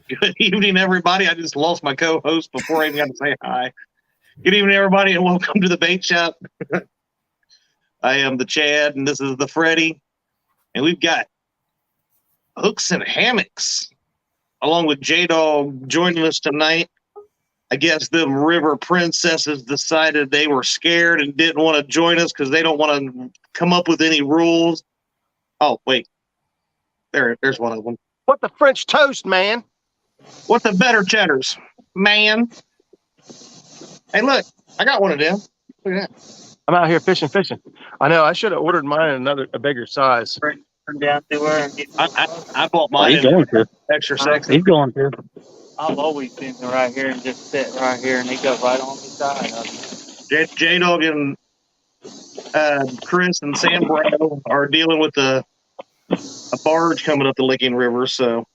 Good evening, everybody. I just lost my co-host before I even got to say hi. Good evening, everybody, and welcome to the Bait Shop. I am the Chad, and this is the Freddy, and we've got hooks and hammocks, along with J-Dog joining us tonight. I guess the river princesses decided they were scared and didn't want to join us because they don't want to come up with any rules. Oh, wait. There's one of them. What the French toast, man? What the better cheddars, man? Hey, look, I got one of them. Look at that. I'm out here fishing. I know. I should have ordered mine in a bigger size. Turn down to where I bought mine in extra sexy. He's going to. I've always been right here and just sit right here, and he goes right on the side of me. J-Dog and Chris and Sam Bro are dealing with a barge coming up the Licking River, so.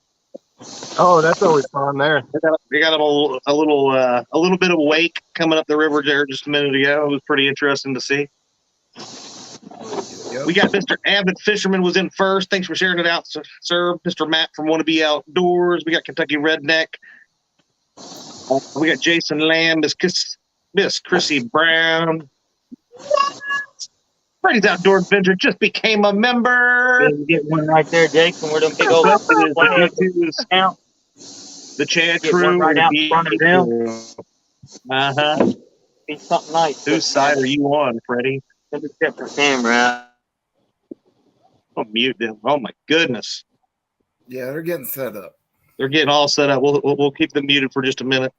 Oh, that's always fun there. We got a little bit of wake coming up the river there just a minute ago. It was pretty interesting to see. Yep. We got Mr. Avid Fisherman was in first. Thanks for sharing it out, sir. Mr. Matt from Wanna Be Outdoors. We got Kentucky Redneck. We got Jason Lamb, Miss Chrissy Brown. Freddy's Outdoor Adventure just became a member. Get one right there, Jason. Where them big old the Chad crew right out in front of them. Be something nice. Whose side are you on, Freddie? Let me set the camera. I'll mute them. Oh my goodness. Yeah, they're getting set up. They're getting all set up. We'll keep them muted for just a minute.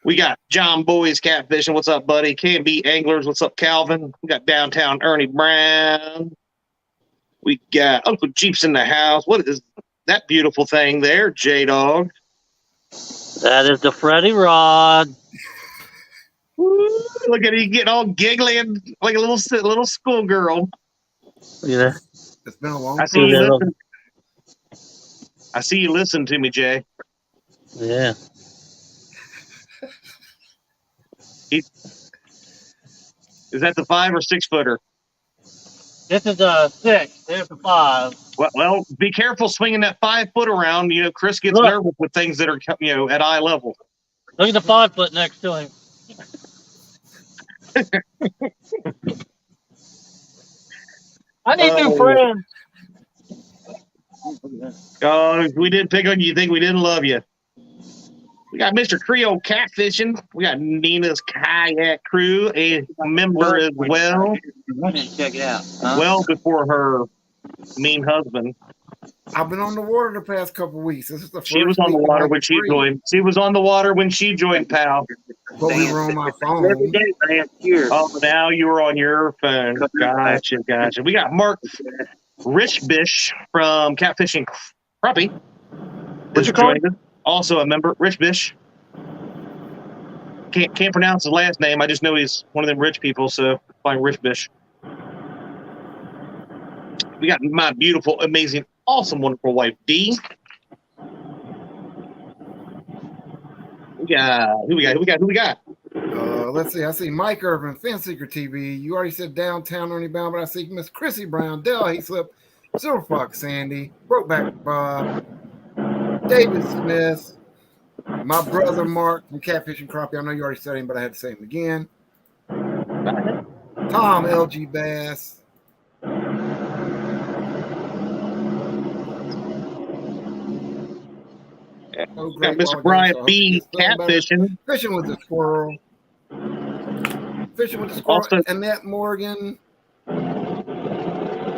We got John Boy's Catfishing. What's up, buddy? K&B Anglers. What's up, Calvin? We got Downtown Ernie Brown. We got Uncle Jeep's in the house. What is that beautiful thing there, J-Dog? That is the Freddy rod. Woo, look at you getting all giggly and like a little schoolgirl. Yeah. It's been a long time. I see you listen to me, Jay. Yeah. Is that the 5 or 6 footer? This is a 6. There's a 5. Well, be careful swinging that 5 foot around. You know, Chris gets nervous with things that are, at eye level. Look at the 5 foot next to him. I need new friends. Oh, if we didn't pick on you, think we didn't love you. We got Mr. Creole Catfishing. We got Nina's Kayak Crew, a member as well. Check it out. Well before her mean husband. I've been on the water the past couple of weeks. This is the first She was on the water when she joined. She was on the water when she joined, pal. But we were on my phone. Oh, now you were on your phone. Gotcha. We got Mark Richbish from Catfishing Crappie. What's your call? Also a member, Rich Bish. Can't pronounce his last name. I just know he's one of them rich people, so find Rich Bish. We got my beautiful, amazing, awesome, wonderful wife, Dee. Who we got? Let's see. I see Mike Irvin, Fin Seeker TV. You already said Downtown Ernie Bound, but I see Miss Chrissy Brown, Dell Hayslip, Silver Fox Sandy, Brokeback Bob, David Smith, my brother Mark from Catfishing Crappie. I know you already said him, but I had to say him again. Tom LG Bass. Got Mr. Brian B. Catfishing. Fishing with the Squirrel. Fishing with the Squirrel. Also, Annette Morgan.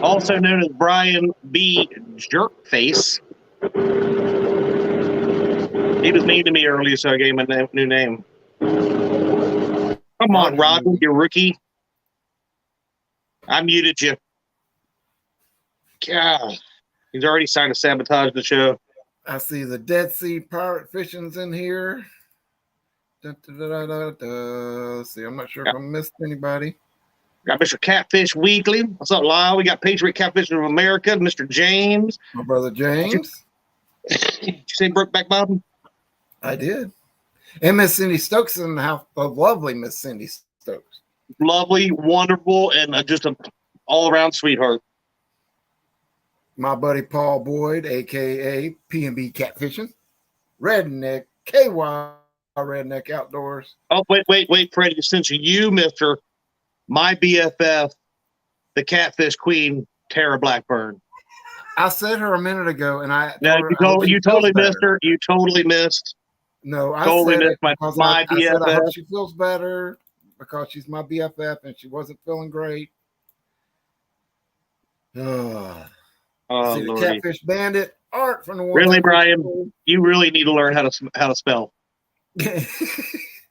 Also known as Brian B. Jerkface. He was mean to me earlier, so I gave him a new name. Come on, Rodney, you rookie. I muted you. God, he's already signed to sabotage the show. I see the Dead Sea Pirate Fishing's in here. See, I'm not sure if I missed anybody. Got Mr. Catfish Weekly. What's up, Lyle? We got Patriot Catfish of America, Mr. James. My brother James. Did you say Brokeback Bob? I did. And Miss Cindy Stokes in the house. The lovely Miss Cindy Stokes. Lovely, wonderful, and just an all-around sweetheart. My buddy Paul Boyd, a.k.a. P&B Catfishing. Redneck, KY Redneck Outdoors. Oh, wait, Freddie. Since you, Mister, my BFF, the catfish queen, Tara Blackburn. I said her a minute ago, and I No, you totally missed her. You totally missed. No, I totally said missed it because my I said I BFF. hope she feels better because she's my BFF and she wasn't feeling great. Oh, See the Lordy. Catfish Bandit art from the one. Really, Brian? You really need to learn how to spell.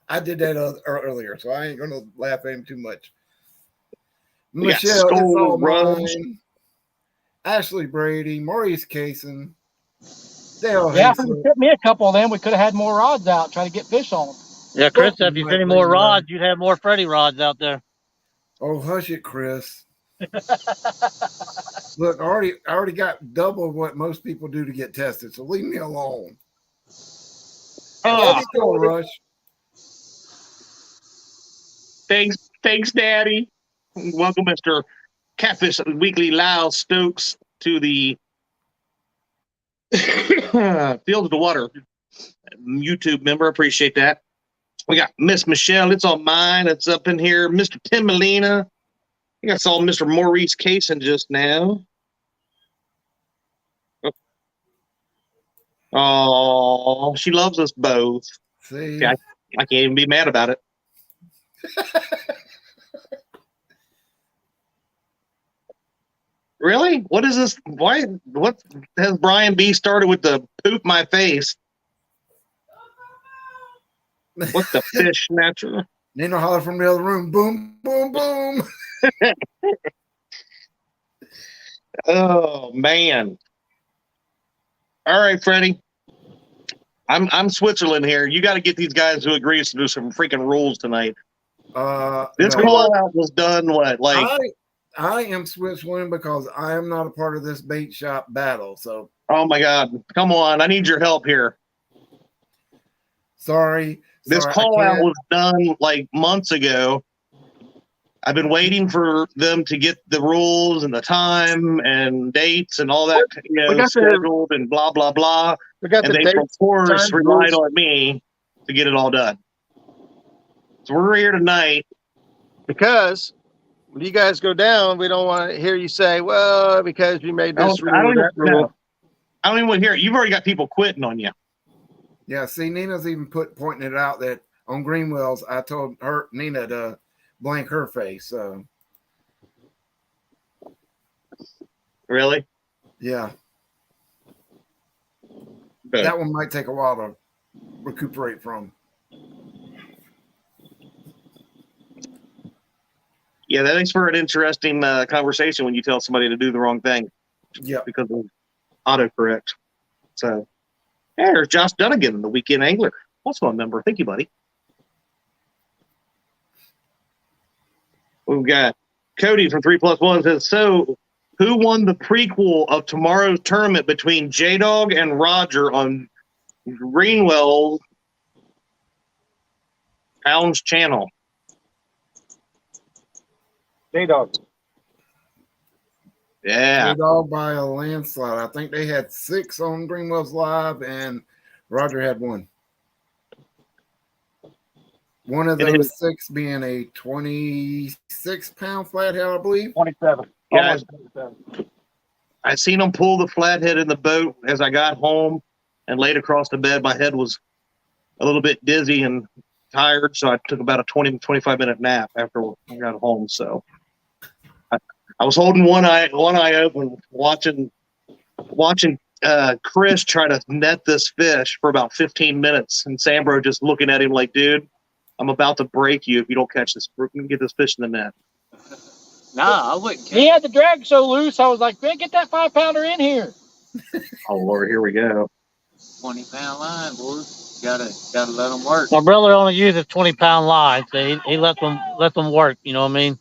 I did that earlier, so I ain't gonna laugh at him too much. We got Michelle, it's all Rush. mine. Ashley Brady, Maurice Kaysen, Dale Yeah, if you Hayslip. sent me a couple of them, we could have had more rods out, try to get fish on them. Yeah, Chris, if you sent any more rods, you'd have more Freddy rods out there. Oh, hush it, Chris. Look, I already got double what most people do to get tested, so leave me alone. Oh, Go, Rush. Thanks, Daddy. Welcome, Mr. Catfish Weekly Lyle Stokes, to the Field of the Water YouTube member. Appreciate that. We got Miss Michelle. It's all mine. It's up in here. Mr. Tim Molina. I think I saw Mr. Maurice Kaysen just now. Oh, she loves us both. See, I can't even be mad about it. Really? What is this? Why? What has Brian B started with the poop my face? What the fish snatcher? Nino holler from the other room. Boom, boom, boom. Oh man! All right, Freddie. I'm Switzerland here. You got to get these guys to agree to do some freaking rules tonight. This call out was done. What, like? I am Switzerland because I am not a part of this bait shop battle. So, oh my God, come on! I need your help here. Sorry. This call out was done like months ago. I've been waiting for them to get the rules and the time and dates and all that, scheduled and blah blah blah. We got and the they, dates, of course, time, relied rules. on me to get it all done. So we're here tonight because when you guys go down, we don't want to hear you say, "Well, because you made this rule or that rule." No. I don't even want to hear it. You've already got people quitting on you. Yeah, see, Nina's even pointing it out that on Greenwells, I told Nina to blank her face. So, really? Yeah. Okay. That one might take a while to recuperate from. Yeah, that makes for an interesting conversation when you tell somebody to do the wrong thing. Yeah. Because of autocorrect. So, hey, there's Josh Dunnigan, the Weekend Angler. Also a member. Thank you, buddy. We've got Cody from 3+1 says, so who won the prequel of tomorrow's tournament between J-Dog and Roger on Greenwell Pound's channel? J-Dog. Yeah. J-Dog by a landslide. I think they had 6 on Greenwell's Live, and Roger had 1. One of those 6 being a 26-pound flathead, I believe. 27. Yeah, I seen him pull the flathead in the boat as I got home and laid across the bed. My head was a little bit dizzy and tired, so I took about a 25-minute nap after I got home. So I was holding one eye open, watching Chris try to net this fish for about 15 minutes, and Sambro just looking at him like, dude, I'm about to break you if you don't catch this. We're going to get this fish in the net. Nah, I wouldn't. He had the drag so loose, I was like, man, get that 5-pounder in here. Oh, Lord, here we go. 20-pound line, boys. Gotta let them work. My brother only uses 20-pound line, so he lets them work. You know what I mean?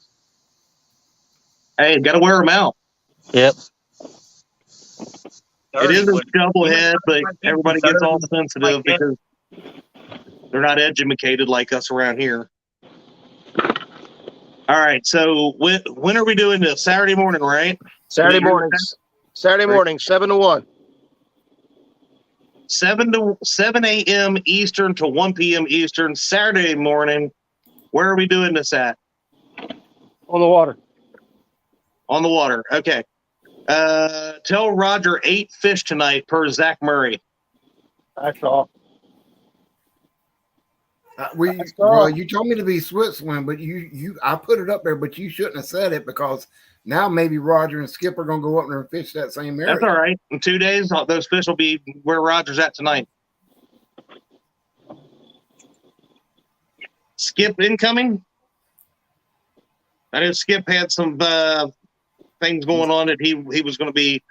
Hey, got to wear them out. Yep. It is a double head, but everybody gets all sensitive because they're not educated like us around here. All right, so when are we doing this? Saturday morning, right? Saturday morning, 7 to 1. 7 a.m. Eastern to 1 p.m. Eastern, Saturday morning. Where are we doing this at? On the water. On the water. Okay. Tell Roger 8 fish tonight per Zach Murray. That's all. Well, you told me to be Switzerland, but I put it up there, but you shouldn't have said it because now maybe Roger and Skip are going to go up there and fish that same area. That's all right. In 2 days, those fish will be where Roger's at tonight. Skip incoming. I know Skip had some things going on that he was going to be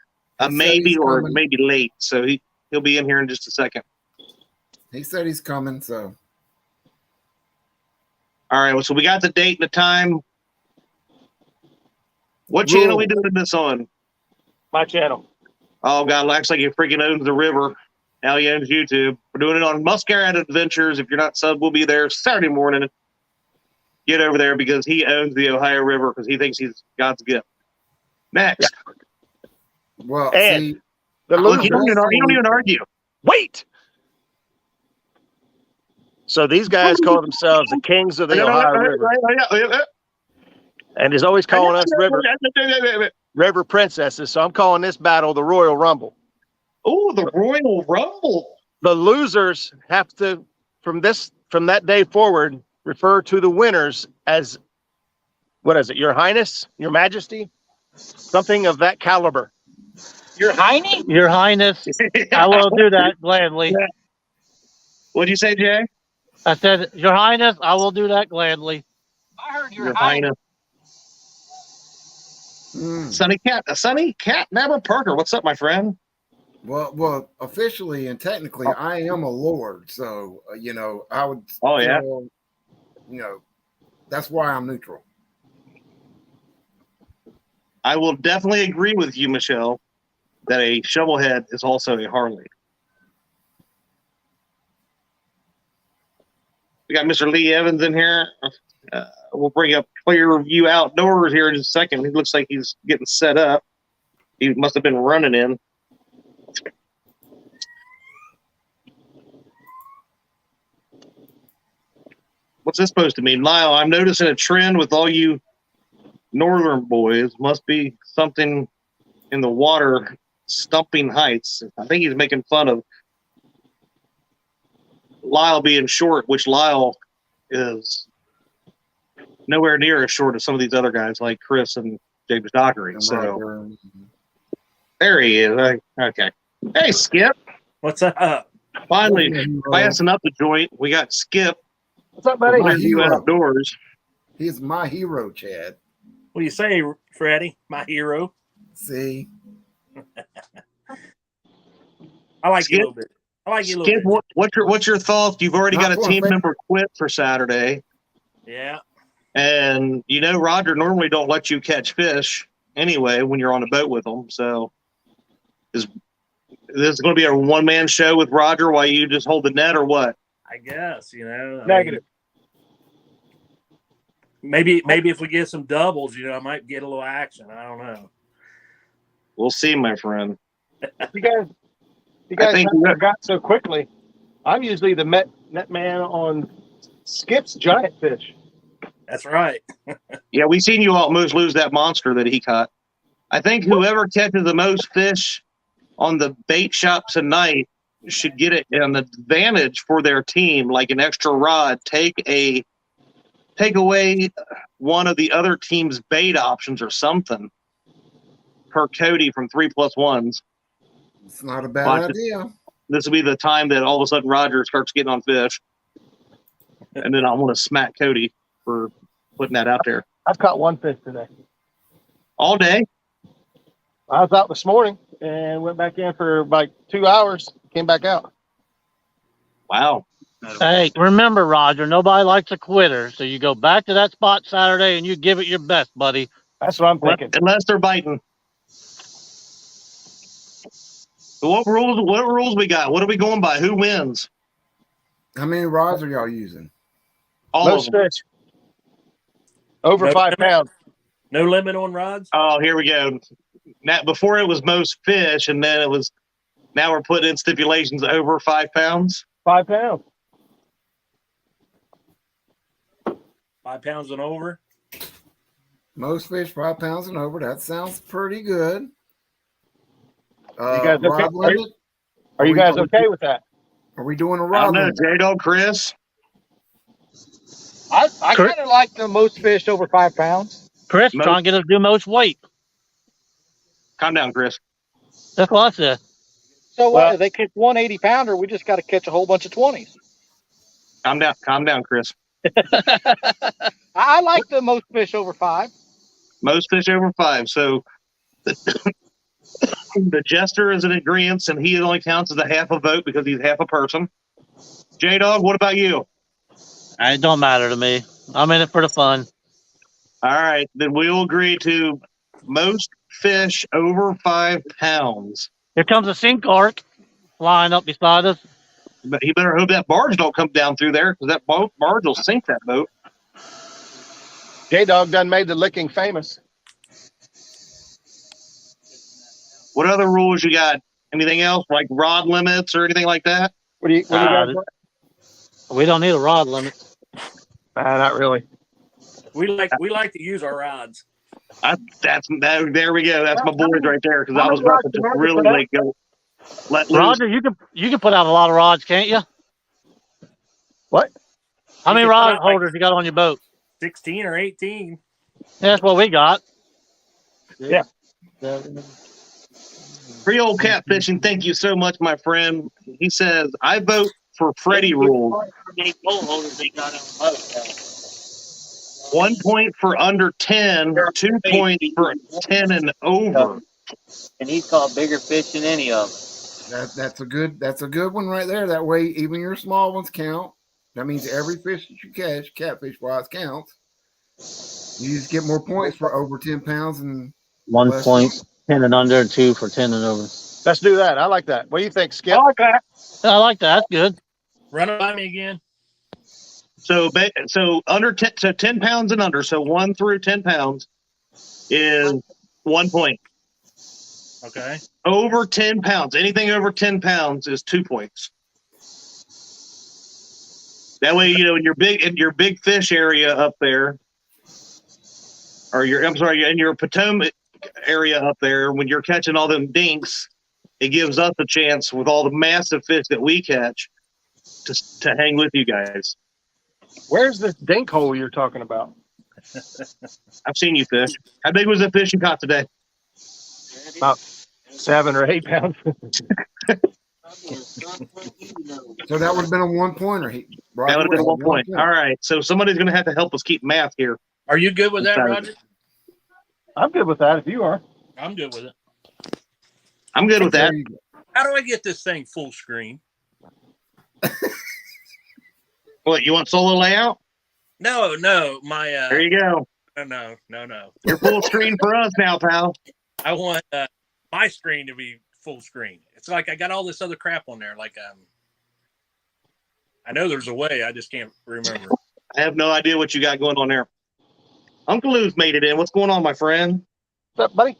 maybe or maybe late, so he'll be in here in just a second. He said he's coming, so. All right, well, so we got the date and the time. What channel are we doing this on? My channel. Oh, God, looks like he freaking owns the river. Now he owns YouTube. We're doing it on Muscat Adventures. If you're not sub, we'll be there Saturday morning. Get over there because he owns the Ohio River because he thinks he's God's gift. Next. Well, and see, the look, you don't even argue. Wait. So these guys call themselves the kings of the Ohio River. And he's always calling us river princesses. So I'm calling this battle the Royal Rumble. Oh, the Royal Rumble. The losers have to, from that day forward, refer to the winners as, what is it, Your Highness, Your Majesty? Something of that caliber. Your Highness? Your Highness, I will do that gladly. What'd you say, Jay? I said, Your Highness, I will do that gladly. I heard Your Highness. Sonny Cat Nabber Parker. What's up, my friend? Well, officially and technically, I am a lord, so I would. Oh yeah. That's why I'm neutral. I will definitely agree with you, Michelle, that a shovelhead is also a Harley. We got Mr. Lee Evans in here. We'll bring up Clear View Outdoors here in just a second. He looks like he's getting set up. He must have been running in. What's this supposed to mean? Lyle, I'm noticing a trend with all you northern boys. Must be something in the water stumping heights. I think he's making fun of Lyle being short, which Lyle is nowhere near as short as some of these other guys like Chris and James Dockery. So there he is. Okay. Hey, Skip. What's up? Finally, passing up the joint. We got Skip. What's up, buddy? My hero. Outdoors. He's my hero, Chad. What do you say, Freddie? My hero. See? I like Skip, you a little bit. I like you a Skip, little bit. what's your thoughts? You've already got a team member quit for Saturday. Yeah. And Roger normally don't let you catch fish anyway when you're on a boat with them. So is this going to be a one-man show with Roger while you just hold the net or what? I guess, Negative. Maybe if we get some doubles, I might get a little action. I don't know. We'll see, my friend. You guys forgot so quickly. I'm usually the net man on Skip's giant fish. That's right. Yeah, we seen you almost lose that monster that he caught. I think whoever catches the most fish on the bait shop tonight should get an advantage for their team, like an extra rod. Take away one of the other team's bait options or something. Per Cody from 3+1s. It's not a bad idea. This will be the time that all of a sudden Roger starts getting on fish. And then I want to smack Cody for putting that out there. I've caught one fish today. All day? I was out this morning and went back in for like 2 hours, came back out. Wow. Hey, remember, Roger, nobody likes a quitter. So you go back to that spot Saturday and you give it your best, buddy. That's what I'm thinking. Unless they're biting. So what rules we got? What are we going by? Who wins? How many rods are y'all using? All Most of them. fish. Over 5 pounds. No limit on rods? Oh, here we go. Now, before it was most fish, and then it was Now we're putting in stipulations over 5 pounds. 5 pounds. 5 pounds and over. Most fish 5 pounds and over. That sounds pretty good. You guys okay? Rod limit. Are you guys okay with that? Are we doing a I rod don't know, limit? J-Dog, Chris. I Cor- kind of like the most fish over 5 pounds. Chris, Most- trying to get us to do most weight. Calm down, Chris. That's what I said. So Well- if they catch 180 pounder, we just got to catch a whole bunch of 20s. Calm down, Chris. I like the most fish over 5. Most fish over 5. So the jester is an agreement, and he only counts as a half a vote because he's half a person. J-Dog, what about you? It don't matter to me. I'm in it for the fun. All right, then we'll agree to most fish over 5 pounds. Here comes a sink arc flying up beside us. But he better hope that barge don't come down through there because that barge will sink that boat. J-Dog done made the licking famous. What other rules you got? Anything else like rod limits or anything like that? What do you guys want? We don't need a rod limit. Not really. We like to use our rods. There we go. That's my boys right there because I was about to just really like go let loose. Roger, you can put out a lot of rods, can't you? What? How many You can rod put out, like- holders you got on your boat? 16 or 18. Yeah, that's what we got. Yeah. Creole catfishing. Thank you so much, my friend. He says I vote for Freddie rules. How many pole holders they got on the boat? 1 point for under 10, 2 points for 10 and over. And he's caught bigger fish than any of them. That's a good one right there. That way, even your small ones count. That means every fish that you catch, catfish wise, counts. You just get more points for over 10 pounds and 1 less. point, 10 and under, and 2 for 10 and over. Let's do that. I like that. What do you think, Skip? I like that. I like that. That's good. Run it by me again. So under 10, so 10 pounds and under. So 1 through 10 pounds is 1 point. Okay. Over 10 pounds, anything over 10 pounds is 2 points. That way, in your big fish area up there, or in your Potomac area up there, when you're catching all them dinks, it gives us a chance with all the massive fish that we catch to hang with you guys. Where's this dink hole you're talking about? I've seen you fish. How big was the fish you caught today? About 7 or 8 pounds. So that would have been a 1 pointer. That would have been 1 point. All right. So somebody's going to have to help us keep math here. Are you good with that, Roger? I'm good with that if you are. I'm good with it. I'm good with that. There you go. How do I get this thing full screen? What, you want solo layout? No, my There you go. no. You're full screen for us now, pal. I want my screen to be full screen. It's like I got all this other crap on there. Like I know there's a way, I just can't remember. I have no idea what you got going on there. Uncle Lou's made it in. What's going on, my friend? What's up, buddy?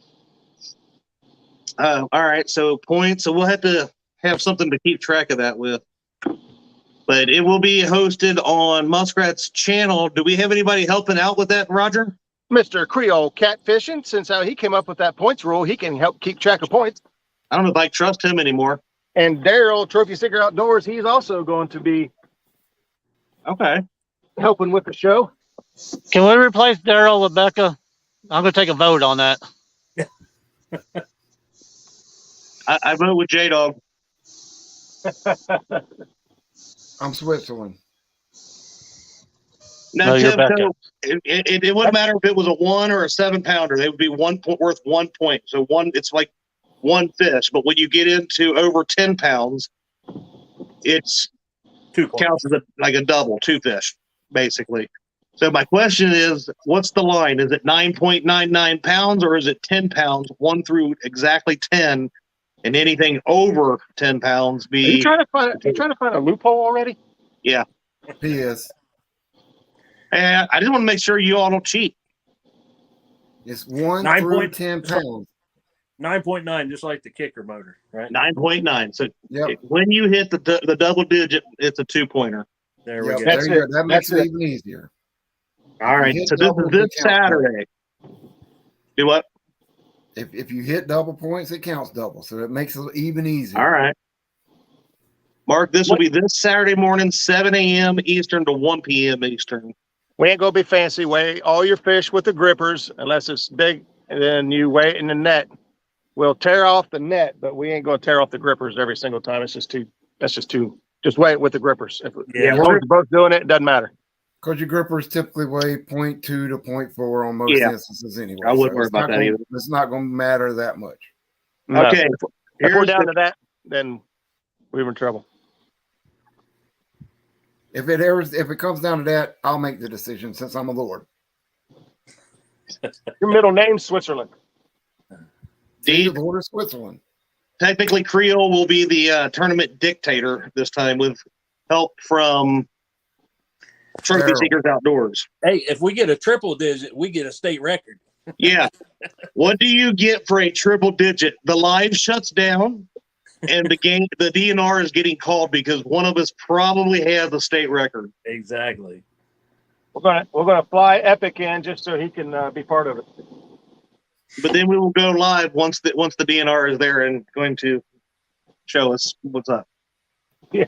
All right. So points. So we'll have to have something to keep track of that with. But it will be hosted on Muskrat's channel. Do we have anybody helping out with that, Roger? Mr. Creole Catfishing, since he came up with that points rule, he can help keep track of points. I don't know if I trust him anymore. And Daryl, Trophy Sticker Outdoors, he's also going to be Okay. helping with the show. Can we replace Daryl with Becca? I'm going to take a vote on that. I vote with J-Dog. I'm Switzerland. Now, No, you're Tim, Becca. so it wouldn't matter if it was a 1 or a 7 pounder. They would be 1 point worth 1 point. So it's like one fish. But when you get into over 10 pounds, it's 2 points. counts as like a double, 2 fish, basically. So my question is, what's the line? Is it 9.99 pounds or is it 10 pounds, 1 through exactly 10, and anything over 10 pounds Are you be? trying to find a loophole already? Yeah. P.S. And I just want to make sure you all don't cheat. It's 1 9 through points. 10 pounds. 9.9, just like the kicker motor, right? 9.9. So Yep. when you hit the double digit, it's a 2-pointer. There Yep, we go. there That's you go. it. That makes That's it it. even easier. All you right. hit So this is doubles, this it counts double. Saturday. Do what? If you hit double points, it counts double. So it makes it even easier. All right. Mark, this will be this Saturday morning, 7 a.m. Eastern to 1 p.m. Eastern. We ain't gonna be fancy. Weigh all your fish with the grippers, unless it's big, and then you weigh it in the net. We'll tear off the net, but we ain't gonna tear off the grippers every single time. It's just too. That's just too. Just weigh it with the grippers. If, Yeah, as long as you're both doing it, it doesn't matter. Because your grippers typically weigh 0.2 to 0.4 on most Yeah. instances anyway. I wouldn't worry it's not about that gonna- either. It's not going to matter that much. No. Okay. If we're Here's down the- to that, then we're in trouble. If it comes down to that, I'll make the decision since I'm a lord. Your middle name's Switzerland. Steve, The Lord of Switzerland. technically, Creole will be the tournament dictator this time with help from Trophy Daryl. Seekers Outdoors. hey, if we get a triple digit, we get a state record. Yeah. What do you get for a triple digit? The live shuts down, and the DNR is getting called because one of us probably has the state record. Exactly. We're gonna fly Epic in just so he can be part of it. But then we will go live once the DNR is there and going to show us what's up. Yeah.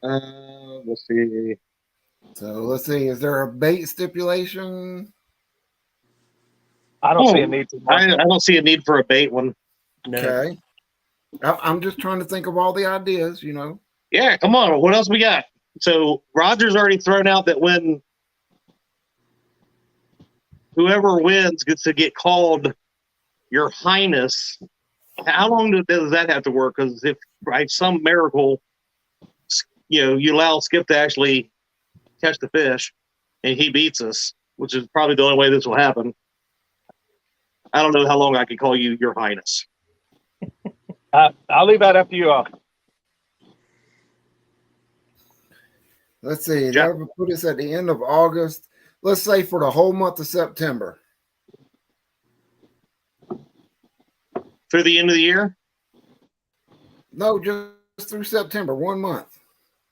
Let's see. So let's see. Is there a bait stipulation? I don't see a need to. I don't see a need for a bait one. No. Okay. I'm just trying to think of all the ideas, you know. Yeah, come on. What else we got? So Roger's already thrown out that when whoever wins gets to get called Your Highness. How long does that have to work? Because if by some miracle, you allow Skip to actually catch the fish and he beats us, which is probably the only way this will happen. I don't know how long I can call you Your Highness. I'll leave that up to you all. Let's see. Yeah. That would put us at the end of August. Let's say for the whole month of September. Through the end of the year? No, just through September, 1 month.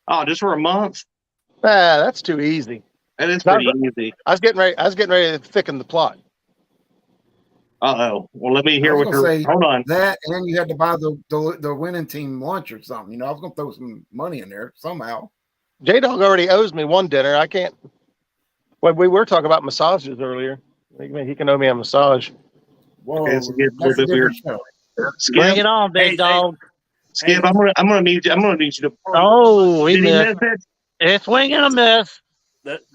Oh, just for a month? That's too easy. That is pretty easy. I was getting ready to thicken the plot. Uh-oh. Well, let me hear I was what gonna you're... say Hold on. that, and you had to buy the winning team lunch or something. You know, I was gonna throw some money in there somehow. J-Dog already owes me one dinner. I can't. Well, we were talking about massages earlier. He can owe me a massage. Whoa, Okay, so it gets a that's little bit weird. show. Bring Skip, it on, big Hey, dog. Skip, I'm gonna need you to... Oh, we Did he missed. miss it? It's swing and a miss.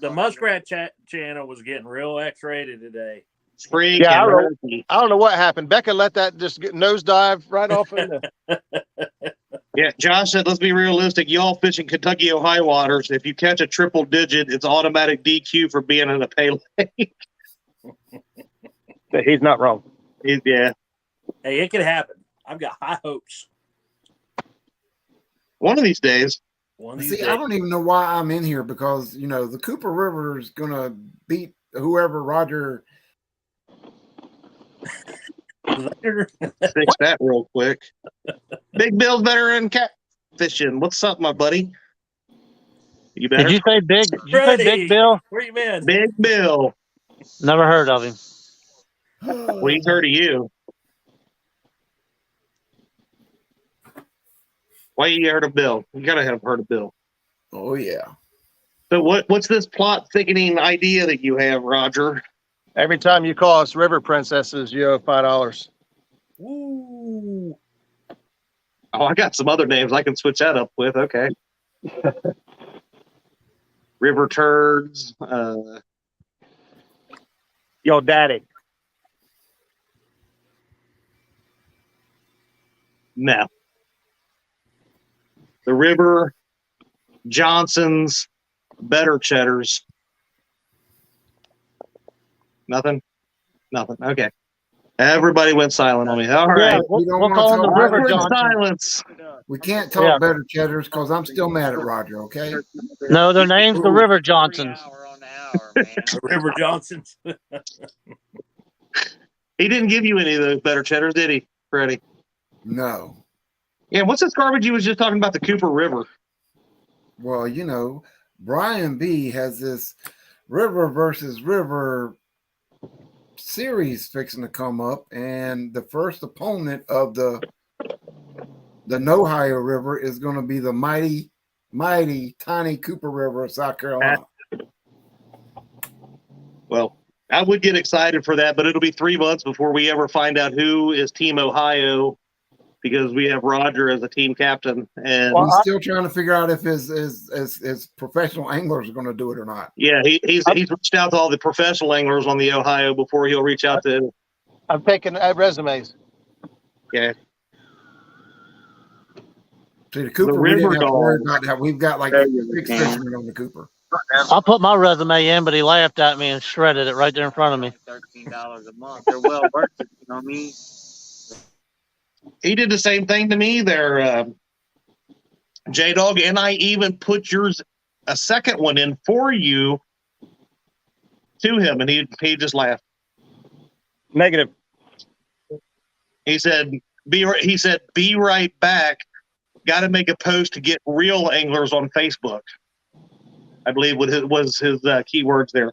The Muskrat channel was getting real X-rated today. Freaking Yeah, hurry. I don't know what happened. Becca let that just get nosedive right off in the. Yeah, Josh said, let's be realistic. Y'all fishing Kentucky Ohio waters. If you catch a triple digit, it's automatic DQ for being in a pay lake. He's not wrong. Yeah. Hey, it could happen. I've got high hopes. One of these days. One of these See, days. I don't even know why I'm in here because the Cooper River is gonna beat whoever Roger. Fix that real quick. Big Bill's better in cat fishing. What's up, my buddy? You better? Did you say big? Did you say Freddie, Big Bill? where you been? Big Bill. Never heard of him. Well, he's heard of you. Why you heard of Bill? You gotta have heard of Bill. Oh yeah. So what's this plot thickening idea that you have, Roger? Every time you call us river princesses, you owe $5. Ooh. Oh, I got some other names I can switch that up with. Okay. River turds. Yo, daddy. No. The River, Johnson's, Better Cheddars. Nothing? Nothing. Okay. Everybody went silent on me. All right. Yeah, We don't we'll wanna call him the talk River Awkward Johnson. silence. We can't talk Yeah. better cheddars because I'm still mad at Roger. Okay. No, their name's the River Johnsons. River Johnsons. He didn't give you any of those better cheddars, did he, Freddie? No. Yeah, what's this garbage you was just talking about, the Cooper River? Well, you know, Brian B has this river versus river series fixing to come up, and the first opponent of the Ohio River is going to be the mighty tiny Cooper River of South Carolina. Well, I would get excited for that, but it'll be 3 months before we ever find out who is Team Ohio, because we have Roger as a team captain, and He's still trying to figure out if his professional anglers are going to do it or not. yeah, he's reached out to all the professional anglers on the Ohio before he'll reach out to. I'm taking resumes. Yeah. See, the Cooper, we didn't have to worry about that. We've got like 6 fishermen on the Cooper. I put my resume in, but he laughed at me and shredded it right there in front of me. $13 a month. They're well worth it. You know what I mean? He did the same thing to me there, J-Dog, and I even put a second one in for you to him, and he just laughed. Negative. He said, be right back. Got to make a post to get real anglers on Facebook. I believe was his keywords there.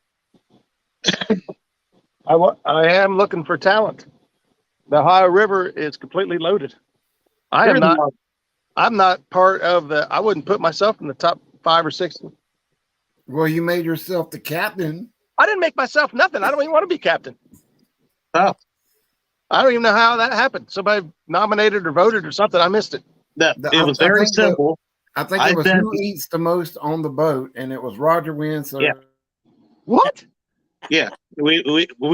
I am looking for talent. The Ohio River is completely loaded. I'm not part of the. I wouldn't put myself in the top 5 or 6. Well, you made yourself the captain. I didn't make myself nothing. I don't even want to be captain. Oh, I don't even know how that happened. Somebody nominated or voted or something. I missed it. it was very simple. I think it was who eats the most on the boat, and it was Roger wins. So yeah. What? Yeah, we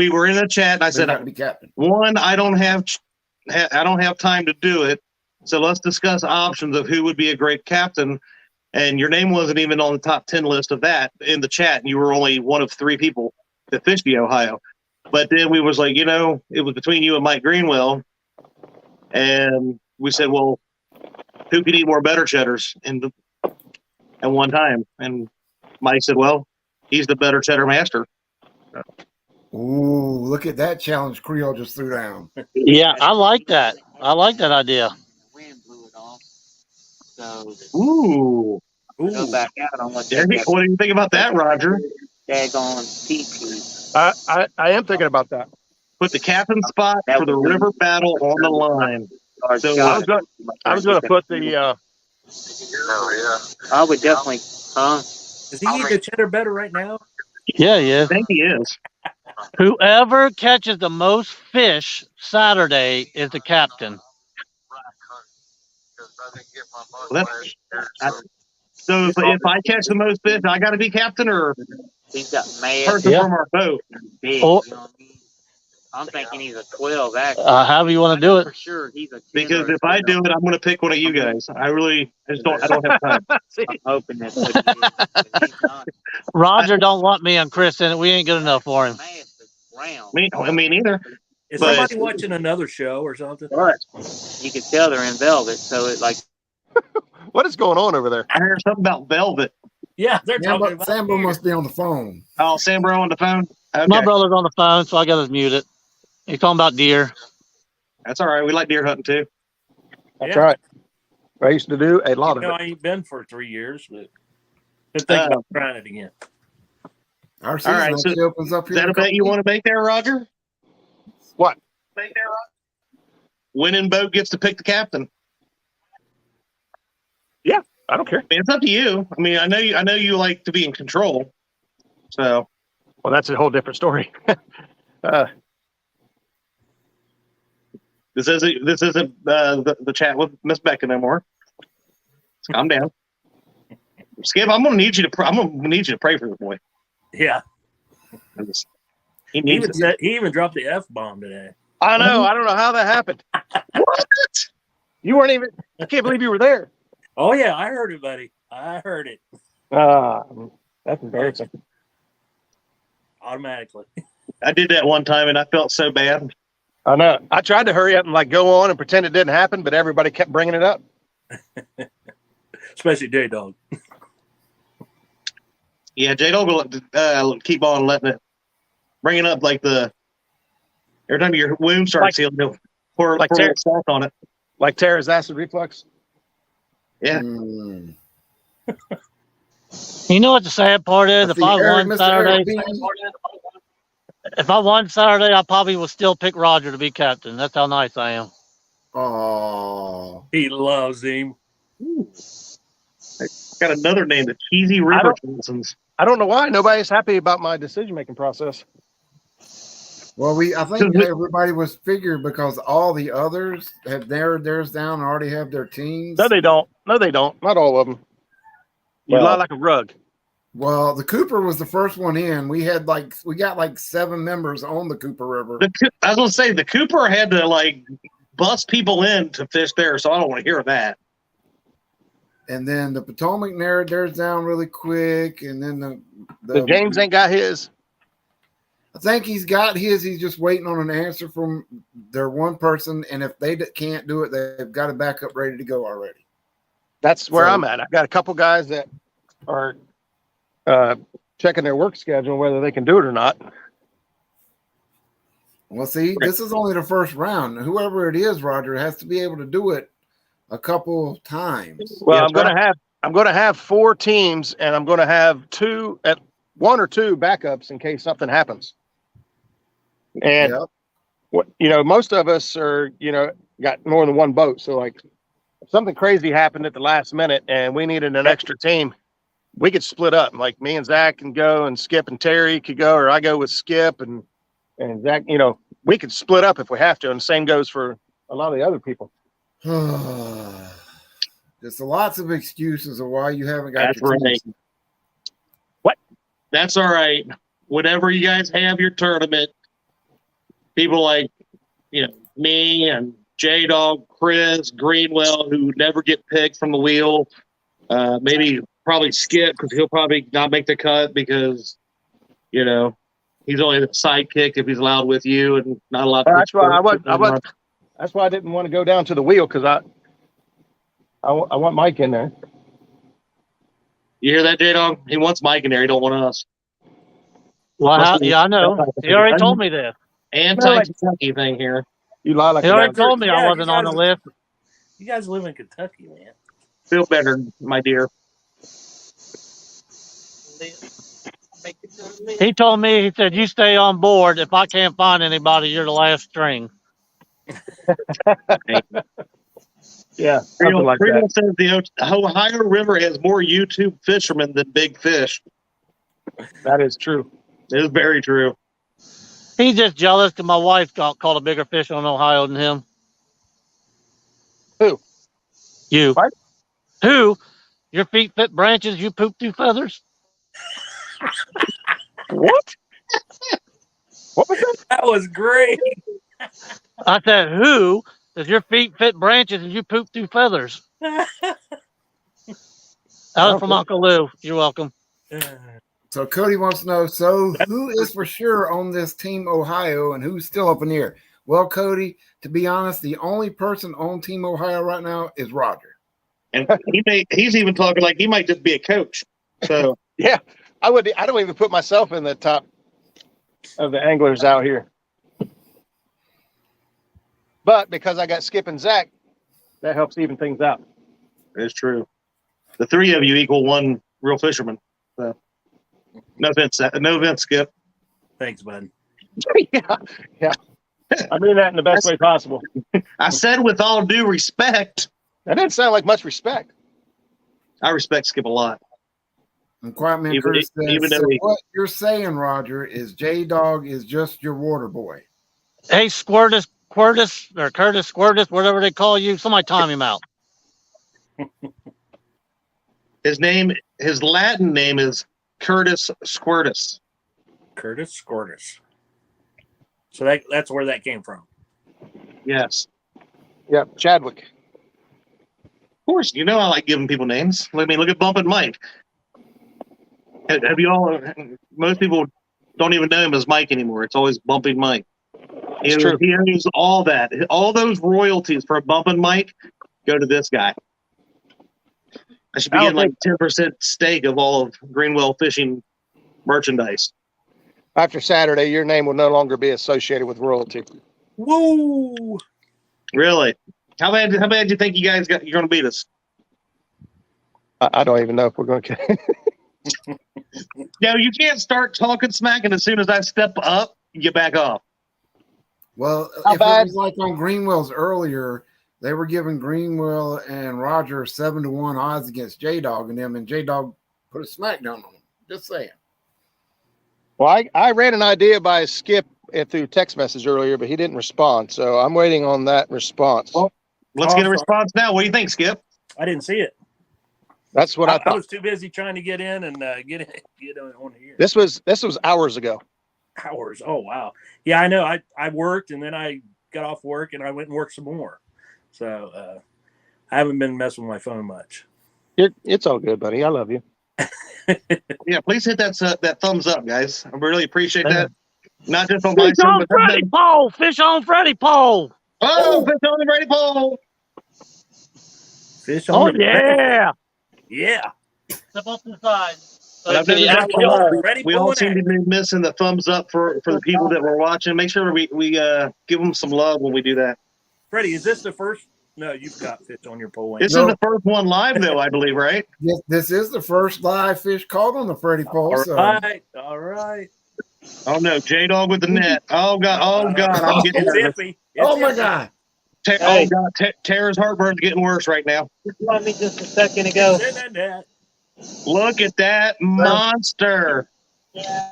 were in a chat, and I said, be captain. One, I don't have time to do it, so let's discuss options of who would be a great captain. And your name wasn't even on the top 10 list of that in the chat, and you were only one of 3 people that fished the Ohio. But then we was like, it was between you and Mike Greenwell, and we said, well, who could eat more better cheddars at one time? And Mike said, well, he's the better cheddar master. Ooh, look at that challenge Creole just threw down. Yeah, I like that. I like that idea. Wind blew it off. So Ooh. go back out on what What do you think about that, Roger? daggone PP. I am thinking about that. Put the captain spot for the river battle on the line. So I was going to put the. I would definitely, Is he eating the cheddar better right now? Yeah, yeah. I think he is. Whoever catches the most fish Saturday is the captain. So if I catch the most fish, I got to be captain, or he's got mad. person from our boat? Big, Oh. you know what I mean? I'm thinking he's a 12, actually. However you want to do For it. sure, he's a 10. Because if I do it, I'm going to pick one of you guys. I don't have time. I'm hoping that's what it is. But he's not. Roger don't want me and Chris in it. We ain't good enough for him. Massive round. Me neither. Is But- somebody watching another show or something? But you can tell they're in velvet, so it like What is going on over there? I heard something about velvet. Yeah, they're talking about Sambo here. must be on the phone. Oh, Sam Bro on the phone? Okay. My brother's on the phone, so I got to mute it. He's talking about deer. That's all right. We like deer hunting too. That's Yeah. right. I used to do a lot of I it. ain't been for 3 years, but been thinking about trying it again. Our season right, so actually opens up Is here. that a bet you want to make there, Roger? What? Winning boat gets to pick the captain. I don't care. I mean, it's up to you. I mean, I know you like to be in control. So Well, that's a whole different story. this isn't the chat with Miss Becca no more. Calm down. Skip, I'm gonna need you to pray for the boy. Yeah. He He needs even it. he even dropped the F bomb today. I know. I don't know how that happened. What? You weren't even. I can't believe you were there. Oh yeah, I heard it, buddy. I heard it That's embarrassing. automatically. I did that one time and I felt so bad. I know. I tried to hurry up and like go on and pretend it didn't happen, but everybody kept bringing it up. Especially J Dog. Yeah, J-Dog will keep on letting it, bringing up like the Every time your wound starts healing, you'll pour a little salt on it. Like Tara's acid reflux. Yeah. Mm. You know what the sad part is? If I won Mr. Saturday, Eric B. if I won Saturday, I probably would still pick Roger to be captain. That's how nice I am. Oh, He loves him. Got another name, the Cheesy River Johnsons. I don't know why nobody's happy about my decision-making process. well, I think everybody was figured because all the others have narrowed theirs down and already have their teams. No, they don't. No, they don't. Not all of them. You lie like a rug. Well, the Cooper was the first one in. We got like 7 members on the Cooper River. I was gonna say the Cooper had to like bust people in to fish there, so I don't want to hear that. And then the Potomac narrowed theirs down really quick. And then the James ain't got his. I think he's got his. He's just waiting on an answer from their one person. And if they can't do it, they've got a backup ready to go already. That's where I'm at. I've got a couple guys that are checking their work schedule, whether they can do it or not. Well, see, this is only the first round. Whoever it is, Roger, has to be able to do it a couple times. Well, I'm gonna have 4 teams, and I'm gonna have 1 or 2 backups in case something happens. And most of us are, got more than one boat. So like if something crazy happened at the last minute and we needed an extra team, we could split up. Like me and Zach can go, and Skip and Terry could go, or I go with Skip and Zach, we could split up if we have to. And the same goes for a lot of the other people. There's lots of excuses of why you haven't got your right. teams. What? That's all right. Whenever you guys have your tournament, people like, me and J-Dog, Chris, Greenwell, who never get picked from the wheel, probably Skip, because he'll probably not make the cut because, he's only the sidekick if he's allowed with you and not allowed. That's why that's why I didn't want to go down to the wheel, because I want Mike in there. You hear that, J-Dog? He wants Mike in there. He don't want us. Well, yeah, I know. He already told me this. Anti-Kentucky thing here. You lie like he already told me Yeah, I wasn't on the list. You guys live in Kentucky, man. Feel better, my dear. He told me, he said, you stay on board. If I can't find anybody, you're the last string. Yeah, something like that. Says the Ohio River has more YouTube fishermen than big fish. That is true. It is very true. He's just jealous because my wife caught a bigger fish on Ohio than him. Who? You. What? Who? Your feet fit branches, you poop through feathers? What? What was that? That was great. I said, who? Does your feet fit branches and you poop through feathers? That was from Uncle Lou. You're welcome. So Cody wants to know, who is for sure on this Team Ohio and who's still up in the air? Well, Cody, to be honest, the only person on Team Ohio right now is Roger. And he's even talking like he might just be a coach. So yeah, I don't even put myself in the top of the anglers out here. But because I got Skip and Zach, that helps even things out. it's true. The 3 of you equal 1 real fisherman. So no offense, Skip. Thanks, bud. yeah. I mean that in the best way possible. I said with all due respect. That didn't sound like much respect. I respect Skip a lot. And Quiet Man Curtis says, what you're saying, Roger, is J-Dog is just your water boy. Hey, Squirtus, or Curtis Squirtus, whatever they call you, somebody time him out. His Latin name is Curtis Squirtus. Curtis Squirtus. So that's where that came from. Yes. Yep, Chadwick. Of course, I like giving people names. Look at Bumpin' Mike. Have you all? Most people don't even know him as Mike anymore. It's always Bumping Mike. He owns all that. All those royalties for Bumpin' Mike go to this guy. I should be getting like 10% stake of all of Greenwell Fishing merchandise. After Saturday, your name will no longer be associated with royalty. Woo! Really? How bad do you think you guys you're going to beat us? I don't even know if we're going to get. No, you can't start talking smack, and as soon as I step up, you back off. Well, Not if bad. it was like on Greenwell's earlier, they were giving Greenwell and Roger 7-1 odds against J-Dog and them, and J-Dog put a smackdown on them. Just saying. Well, I ran an idea by Skip through text message earlier, but he didn't respond. So I'm waiting on that response. Well, let's get a response now. What do you think, Skip? I didn't see it. That's what I I thought. was too busy trying to get in and get on here. This was hours ago. Hours. Oh wow. Yeah, I know. I worked and then I got off work and I went and worked some more. So I haven't been messing with my phone much. It's all good, buddy. I love you. Yeah, please hit that thumbs up, guys. I really appreciate that. Not just on my Fish show, on but Freddy pole. Fish on Freddy pole. oh, fish on the ready pole. Fish Oh on the yeah. Yeah. Step up to the side. But I've Ready, noticed action. Ready, we all pull, seem to and be missing the thumbs up for the people that were watching. Make sure we give them some love when we do that. Freddie, is this the first? No, you've got fish on your pole. This No. is the first one live, though, I believe, right? Yes, this is the first live fish caught on the Freddy pole. All So right. All right. Oh no, J-Dog with the net. Oh god, I'm getting It's nervous. iffy. It's oh my iffy. God. Oh god, Tara's heartburn's getting worse right now. Want me just a second ago? It's in that net. Look at that monster. Yeah.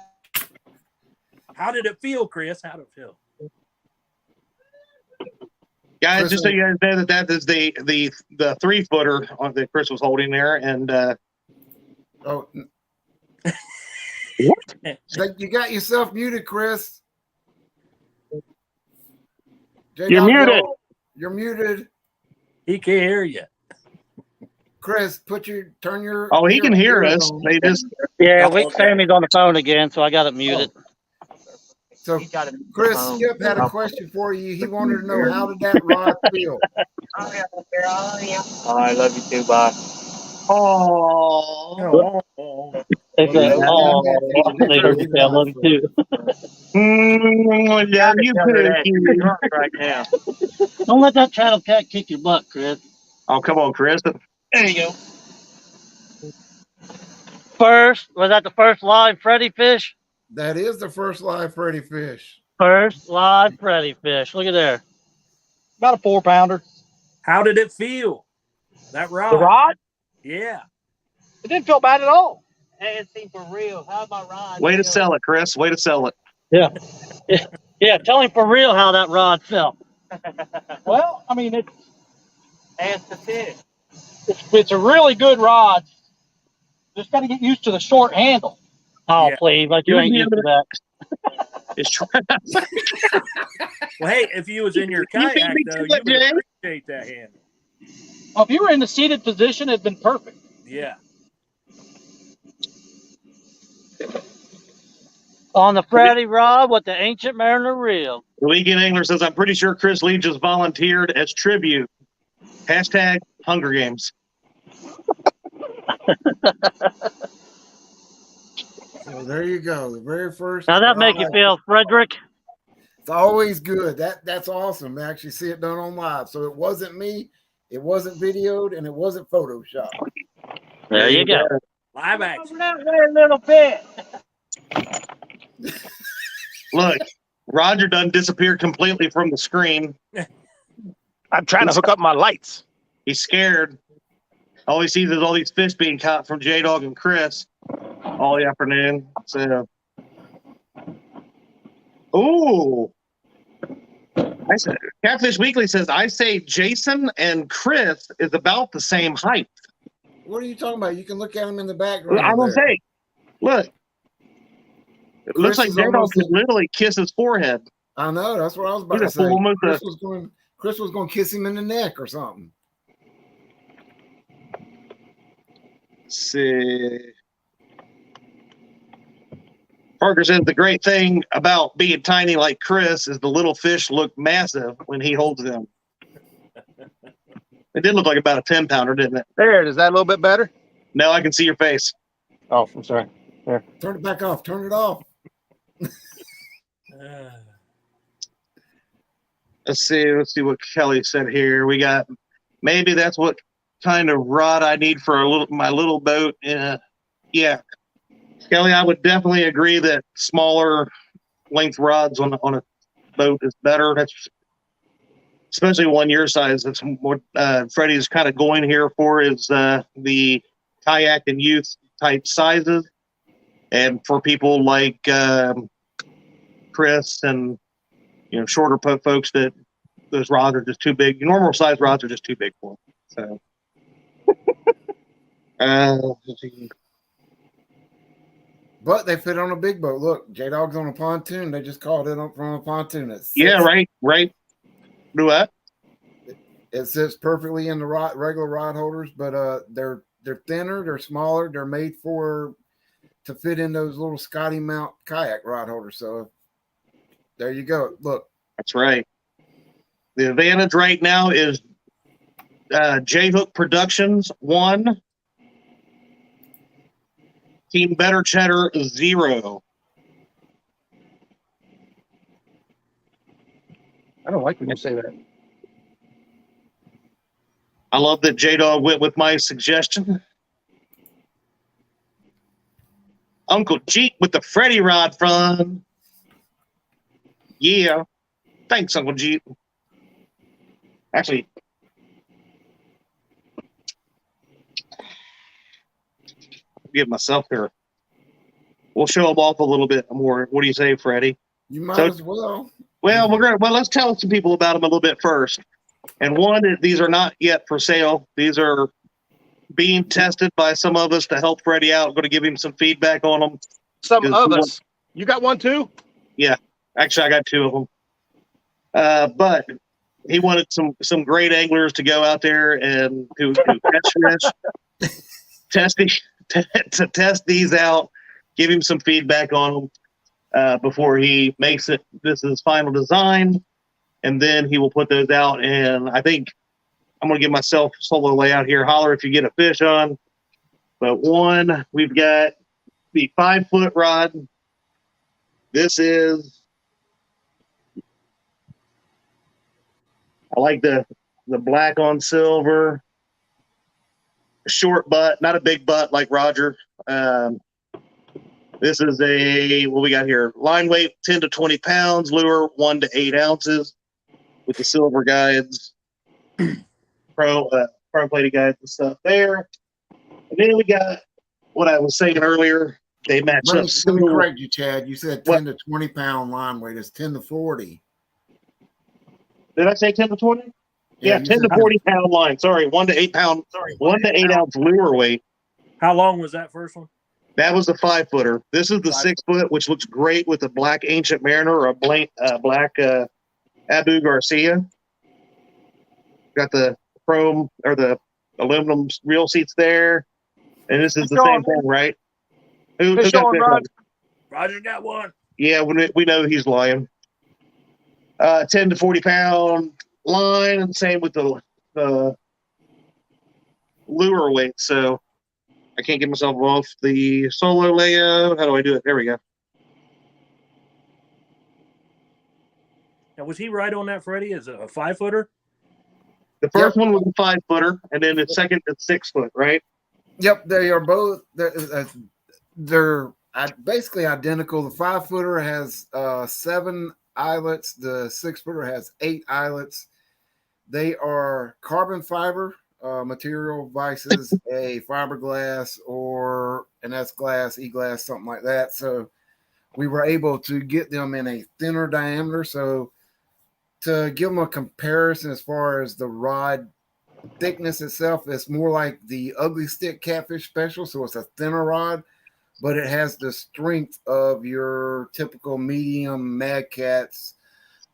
How did it feel, Chris? How did it feel? Guys, just so you guys know that is the 3-footer that Chris was holding there, and Oh, what? you got yourself muted, Chris. You're muted. You're muted. He can't hear you. Chris, turn your. Oh, he can hear ears us. on. They just Yeah, Sammy's on the phone again, so I got it muted. So, You got it. Chris, Skip had a question for you. He wanted to know, how did that rod feel? Oh, I love you too. Bye. oh. They said, oh, they heard you say I love you too. Love you, Pookie. Right now. Don't let that channel cat kick your butt, Chris. Oh, come on, Chris. There you go. Was that the first live Freddy fish? That is the first live Freddy fish. First live Freddy fish. Look at there. About a 4-pounder. How did it feel? That rod. The rod? Yeah. It didn't feel bad at all. Hey, it's for real. How about Ron? Way to sell it, Chris. Way to sell it. Yeah. Yeah, tell him for real how that rod felt. Well, I mean, Ask the fish. it's a really good rod. Just got to get used to the short handle. Oh, Yeah. please. Like you ain't used to that. It's true. Well, hey, if you was in your You beat kayak, me though, to you it, would Jay. appreciate that handle. Well, if you were in the seated position, it'd been perfect. Yeah. On the Freddy rod with the Ancient Mariner reel. The Weekend Angler says, I'm pretty sure Chris Lee just volunteered as tribute. Hashtag Hunger Games. So there you go. The very first. How'd that make you feel, Frederick? It's always good. That's awesome to actually see it done on live. So it wasn't me, it wasn't videoed, and it wasn't photoshopped. There you go. Live action. That way a little bit. Look, Roger done disappeared completely from the screen. I'm trying to hook up my lights. He's scared. All he sees is all these fish being caught from J-Dog and Chris all the afternoon. So, ooh. I said, Catfish Weekly says, I say Jason and Chris is about the same height. What are you talking about? You can look at him in the background. I'm going to there. say, look. It looks like is J-Dog almost could literally kiss his forehead. I know. That's what I was about He's to say. almost Chris was going to kiss him in the neck or something. Let's see. Parker says the great thing about being tiny like Chris is the little fish look massive when he holds them. It did look like about a 10-pounder, didn't it? There, is that a little bit better? Now I can see your face. Oh, I'm sorry. Turn it back off. Turn it off. Let's see what Kelly said here. We got maybe that's what kind of rod I need for my little boat. Yeah, Kelly, I would definitely agree that smaller length rods on a boat is better. That's especially one your size. That's what Freddie's kind of going here for is the kayak and youth type sizes, and for people like Chris and shorter folks that those rods are just too big. Normal size rods are just too big for them. So, but they fit on a big boat. Look, J Dog's on a pontoon. They just called it up from a pontoon. Yeah, right. Do what? It sits perfectly in the regular rod holders, but they're thinner, they're smaller, they're made to fit in those little Scotty mount kayak rod holders. So there you go. Look, that's right. The advantage right now is J-Hook Productions 1, Team Better Cheddar 0. I don't like when you say that. I love that J-Dog went with my suggestion. Uncle Jeep with the Freddy Rod fun. Yeah. Thanks, Uncle Jeep. Actually, give myself here. We'll show them off a little bit more. What do you say, Freddie? You might as well. Well, let's tell some people about them a little bit first. And one is these are not yet for sale. These are being tested by some of us to help Freddie out. I'm going to give him some feedback on them. Some of us. You got one too? Yeah. Actually, I got 2 of them. But he wanted some great anglers to go out there and to catch fish, to test these out, give him some feedback on them before he makes it. This is his final design, and then he will put those out. And I think I'm going to give myself a solo layout here. Holler if you get a fish on. But one, we've got the 5-foot rod. This is. I like the black on silver, short butt, not a big butt like Roger. This is what we got here? Line weight 10 to 20 pounds, lure 1 to 8 ounces with the silver guides, chrome plated guides and stuff there. And then we got what I was saying earlier. They match up. Let me correct you, Chad. You said 10 to 20 pound line weight. It's 10 to 40. Did I say 10 to 20? Yeah, 10 to 40 pound line. Sorry, 1 to 8 pound. Sorry, 1 to 8 ounce lure weight. How long was that first one? That was the 5-footer. This is the 6-foot, which looks great with a black Ancient Mariner or a black Abu Garcia. Got the chrome or the aluminum reel seats there, and this is the same thing, right? Who got on, this one? Roger got one. Yeah, we know he's lying. 10 to 40 pound line, and same with the lure weight. So I can't get myself off the solo layout. How do I do it? There we go. Now, was he right on that, Freddie? Is it a 5-footer? The first one was a 5-footer, and then the second is 6-foot, right? Yep, they are both. They're basically identical. The 5-footer has 7 eyelets. The 6-footer has 8 eyelets. They are carbon fiber material versus a fiberglass or an S-glass, E-glass, something like that. So we were able to get them in a thinner diameter. So to give them a comparison as far as the rod thickness itself, it's more like the Ugly Stick Catfish Special. So it's a thinner rod, but it has the strength of your typical medium Mad Cats,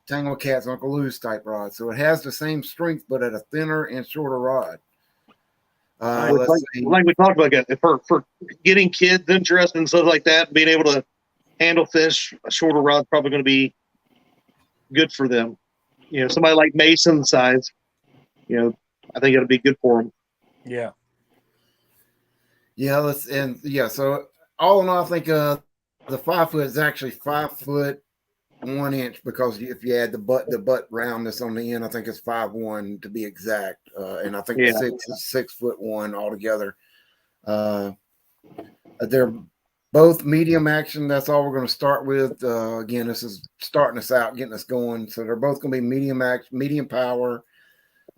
Tangle Cats, Uncle Lou's type rod. So it has the same strength, but at a thinner and shorter rod. Like we talked about, for getting kids interested in stuff like that, being able to handle fish, a shorter rod's probably going to be good for them. You know, somebody like Mason size, I think it'll be good for them. Yeah. Yeah, so all in all, I think the 5 foot is actually 5 foot 1 inch, because if you add the butt roundness on the end, I think it's 5'1" to be exact, and I think Yeah. the 6 is 6'1" altogether. They're both medium action. That's all we're going to start with. Again, this is starting us out, getting us going. So they're both going to be medium action, medium power,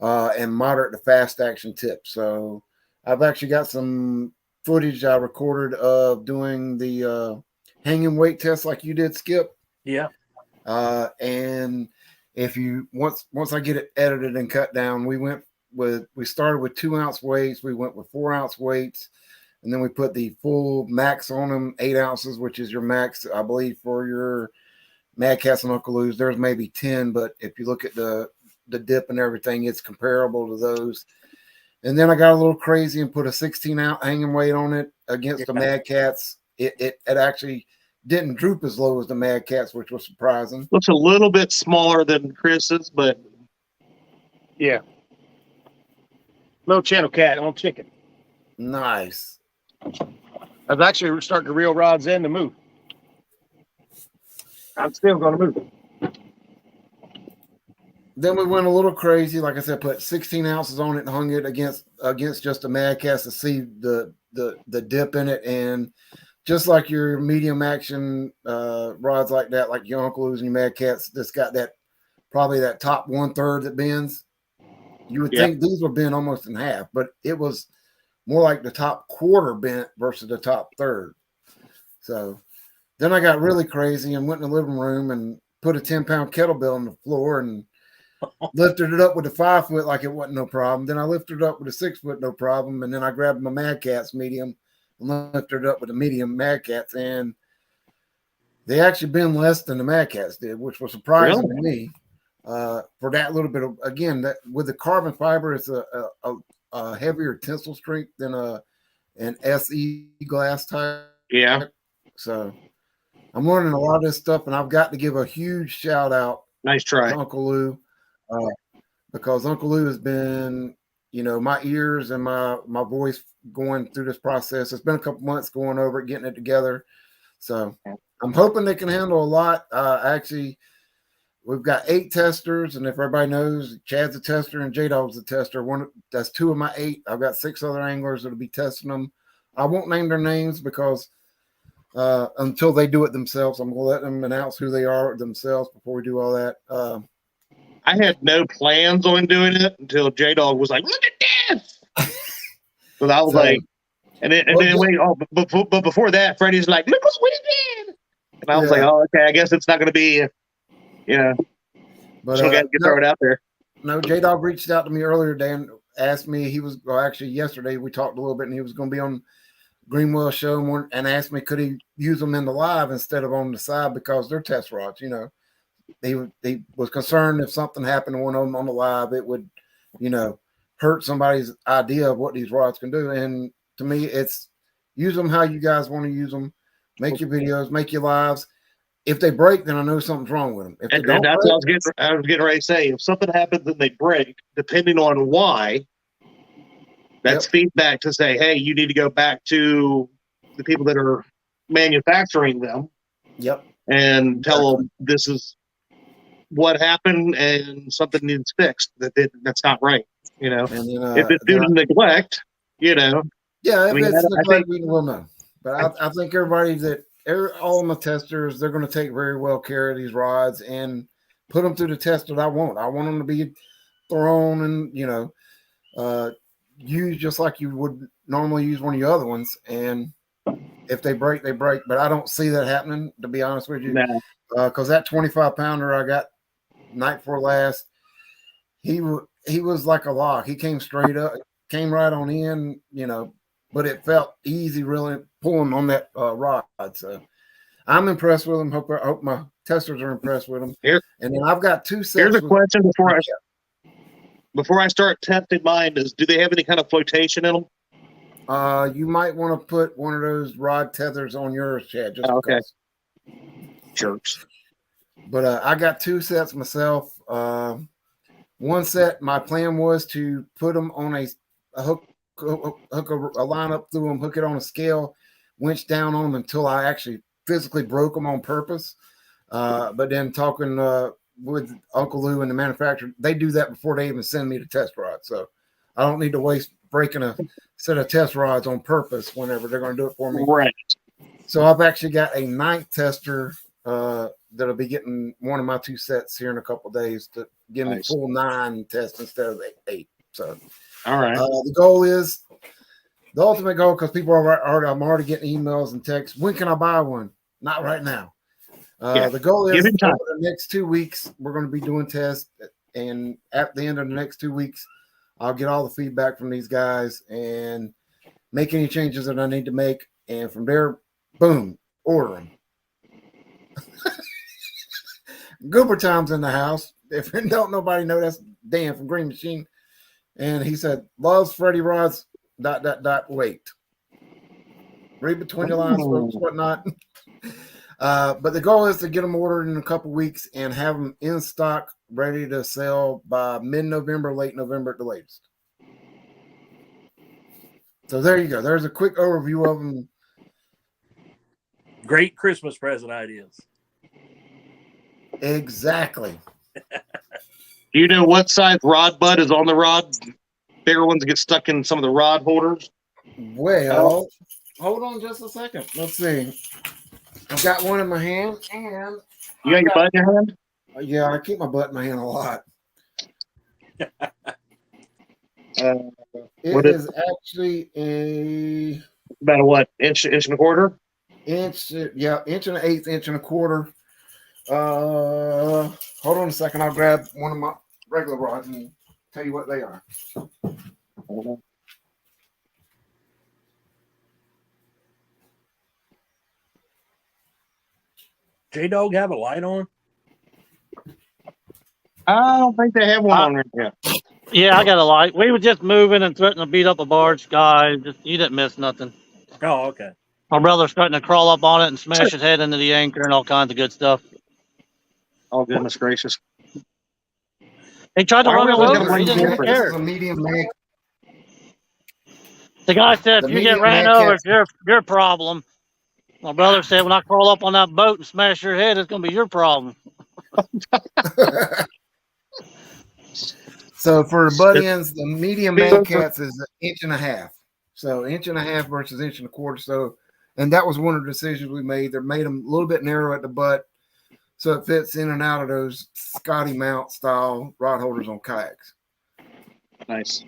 and moderate to fast action tips. So I've actually got some footage I recorded of doing the hanging weight test like you did, Skip. Yeah. And if you once I get it edited and cut down, we started with 2 ounce weights, we went with 4 ounce weights, and then we put the full max on them, 8 ounces, which is your max, I believe, for your Mad Cats and Uncle Lou's. There's maybe 10, but if you look at the dip and everything, it's comparable to those. And then I got a little crazy and put a 16 ounce hanging weight on it against the Mad Cats. It actually didn't droop as low as the Mad Cats, which was surprising. Looks a little bit smaller than Chris's, but Yeah. Little channel cat, little chicken. Nice. I was actually starting to reel rods in to move. I'm still going to move. Then we went a little crazy. Like I said, put 16 ounces on it and hung it against just a Mad Cats to see the dip in it. And just like your medium action rods like that, like your Uncle Lou's and your Mad Cats, that's got that probably that top 1/3 that bends. You would think these would bend almost in half, but it was more like the top quarter bent versus the top third. So then I got really crazy and went in the living room and put a 10-pound kettlebell on the floor and lifted it up with a 5 foot like it wasn't no problem. Then I lifted it up with a 6 foot, no problem. And then I grabbed my Mad Cats medium and lifted it up with a medium Mad Cats, and they actually bend less than the Mad Cats did, which was surprising to me. For that little bit of, again, that with the carbon fiber, it's a heavier tensile strength than an SE glass type. yeah, So I'm learning a lot of this stuff, and I've got to give a huge shout out nice try. to Uncle Lou, because Uncle Lou has been, my ears and my voice going through this process. It's been a couple months going over it, getting it together. So I'm hoping they can handle a lot. Actually, we've got 8 testers, and if everybody knows, Chad's a tester and J-Dog's a tester. That's 2 of my 8. I've got 6 other anglers that'll be testing them. I won't name their names because until they do it themselves, I'm going to let them announce who they are themselves before we do all that. I had no plans on doing it until J-Dog was like, "Look at this!" So I was like, but before that, Freddie's like, "Look what we did!" And I was like, "Oh, okay. I guess it's not going to be, But so got to throw it out there." No, J-Dog reached out to me earlier today and asked me. Actually yesterday we talked a little bit, and he was going to be on Greenwell show and asked me could he use them in the live instead of on the side because they're test rods. He was concerned if something happened to one of them on the live, it would, hurt somebody's idea of what these rods can do. And to me, it's use them how you guys want to use them. Make your videos, make your lives. If they break, then I know something's wrong with them. If and that's what I was getting ready to say. If something happens and they break, depending on why, that's feedback to say, hey, you need to go back to the people that are manufacturing them. Yep. And tell them this is what happened and something needs fixed. That's not right. And then, if it's due to neglect, Yeah, if it's neglect, we will know. But I think everybody all my testers, they're going to take very well care of these rods and put them through the test that I want. I want them to be thrown and, used just like you would normally use one of your other ones. And if they break, they break. But I don't see that happening, to be honest with you. Because that 25-pounder I got night before last, he was like a lock. He came straight up, came right on in, but it felt easy really pulling on that rod. So I'm impressed with him. I hope my testers are impressed with him. Here, and then I've got 2 sets. Here's a question before I start testing mine is, do they have any kind of flotation in them? You might want to put one of those rod tethers on yours, Chad, just because. Jerks. But I got 2 sets myself. One set, my plan was to put them on a hook a line up through them, hook it on a scale, winch down on them until I actually physically broke them on purpose. But then talking with Uncle Lou and the manufacturer, they do that before they even send me the test rod. So I don't need to waste breaking a set of test rods on purpose whenever they're going to do it for me. Right. So I've actually got a 9th tester that'll be getting one of my 2 sets here in a couple of days to give me full 9 tests instead of 8. So all right. The goal is the ultimate goal, because people are I'm already getting emails and texts. When can I buy one? Not right now. The goal is over the next 2 weeks, we're going to be doing tests. And at the end of the next 2 weeks, I'll get all the feedback from these guys and make any changes that I need to make. And from there, boom, order them. Goober Time's in the house. If you don't nobody know, that's Dan from Green Machine. And he said, loves Freddie Rods, ... wait. Read between the lines, folks, whatnot. But the goal is to get them ordered in a couple weeks and have them in stock, ready to sell by mid-November, late November at the latest. So there you go. There's a quick overview of them. Great Christmas present ideas. Exactly. Do you know what size rod butt is on the rod? Bigger ones get stuck in some of the rod holders. Well, hold on just a second. Let's see. I've got one in my hand, and you got your butt in your hand? Yeah, I keep my butt in my hand a lot. It is actually about a what? Inch and a quarter? Inch and an eighth, inch and a quarter. Hold on a second. I'll grab one of my regular rods and tell you what they are. J-Dog have a light on? I don't think they have one on there yet. Yeah, I got a light. We were just moving and threatening to beat up a barge guy. You didn't miss nothing. Oh, okay. My brother's threatening to crawl up on it and smash his head into the anchor and all kinds of good stuff. Oh, goodness gracious. He tried to run us over. This He didn't even This care. is a medium man. The guy said, The if you get medium ran man over, catch- it's your problem. My brother said, when I crawl up on that boat and smash your head, it's going to be your problem. So for the butt ends, the medium man cats is an inch and a half. So inch and a half versus inch and a quarter. So, and that was one of the decisions we made. They made them a little bit narrow at the butt, so it fits in and out of those Scotty Mount style rod holders on kayaks. Nice.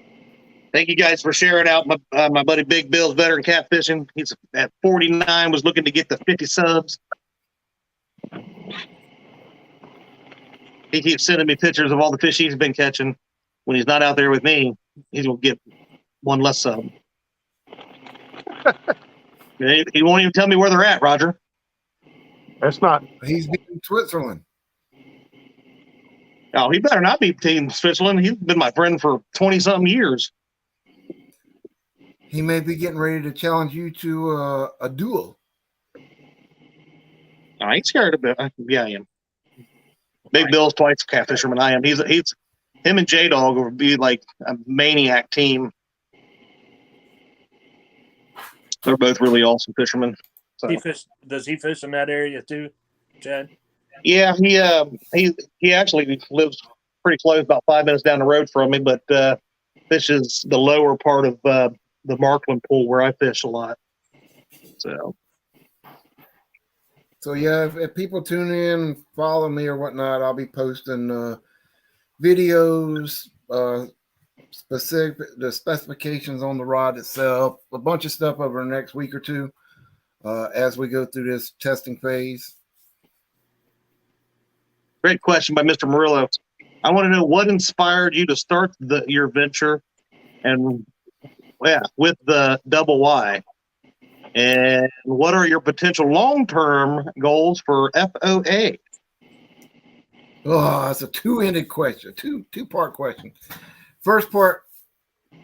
Thank you guys for sharing out. My buddy Big Bill's veteran catfishing. He's at 49, was looking to get the 50 subs. He keeps sending me pictures of all the fish he's been catching. When he's not out there with me, he's going to get one less sub. He won't even tell me where they're at, Roger. That's not. He's been in Switzerland. Oh, he better not be Team Switzerland. He's been my friend for 20-something years. He may be getting ready to challenge you to a duel. I ain't scared of it. Yeah, I am. Big Bill's twice a catfisherman. I am. He's him and J-Dog would be like a maniac team. They're both really awesome fishermen. So. Does he fish in that area too, Chad? Yeah, he actually lives pretty close, about 5 minutes down the road from me, but fishes the lower part of the Markland pool where I fish a lot. So yeah, if people tune in and follow me or whatnot, I'll be posting videos, the specifications on the rod itself, a bunch of stuff over the next week or two as we go through this testing phase. Great question by Mr. Murillo. I want to know what inspired you to start your venture, and with the double Y, and what are your potential long-term goals for FOA? Oh, it's a two-ended question, two-part question. First part,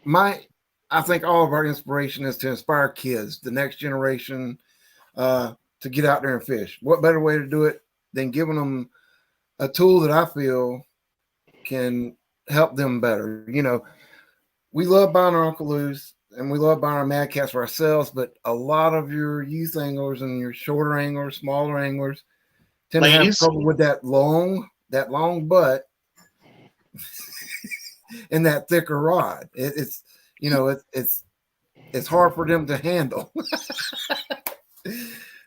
I think all of our inspiration is to inspire kids, the next generation, to get out there and fish. What better way to do it than giving them a tool that I feel can help them better? You know, we love buying our Uncle Lou's, and we love buying our Mad Cats for ourselves, but a lot of your youth anglers and your shorter anglers, smaller anglers tend to have Ladies. trouble with that long butt and that thicker rod. It's hard for them to handle.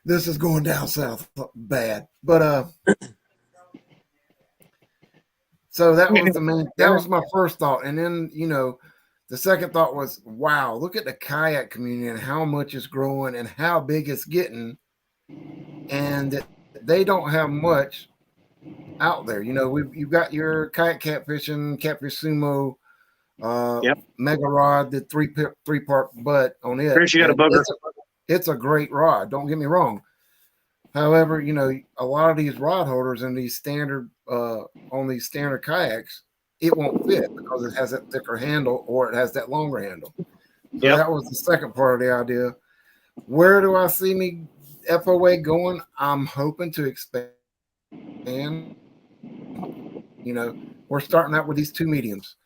This is going down south bad, but so that was my first thought, and then the second thought was, wow, look at the kayak community and how much it's growing and how big it's getting, and they don't have much out there. You've got your kayak catfishing, catfish sumo, mega rod, the three part butt on it. Chris, you got a booger. It's a great rod. Don't get me wrong. However, a lot of these rod holders in these standard on these standard kayaks, it won't fit because it has that thicker handle or it has that longer handle. So that was the second part of the idea. Where do I see me FOA going? I'm hoping to expand. We're starting out with these two mediums.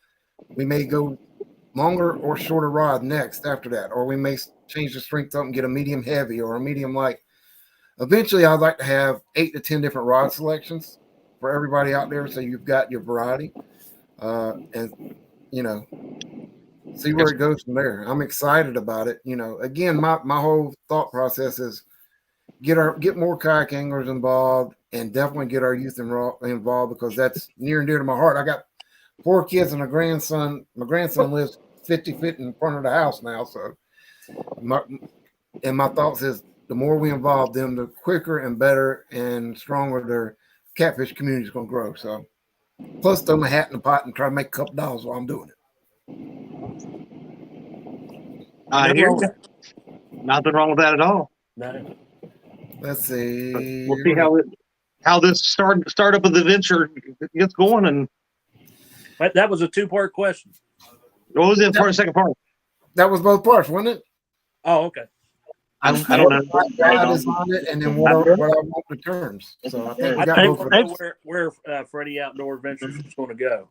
We may go longer or shorter rod next after that, or we may change the strength up and get a medium heavy or a medium light. Eventually, I'd like to have 8 to 10 different rod selections for everybody out there, so you've got your variety, and see where it goes from there. I'm excited about it. Again, my whole thought process is get more kayak anglers involved, and definitely get our youth involved, because that's near and dear to my heart. I got 4 kids and a grandson. My grandson lives 50 feet in front of the house now, so my thoughts is, the more we involve them, the quicker and better and stronger their catfish community is going to grow. So, plus throw my hat in the pot and try to make a couple dollars while I'm doing it. I hear you. Nothing wrong with that at all. No. Let's see. We'll see how this startup of the venture gets going. And that was a 2-part question. What was the second part? That was both parts, wasn't it? Oh, okay. I don't know. God is on it, and then what I want the terms. So I think we got both of them. Where Freddie Outdoor Ventures is going to go.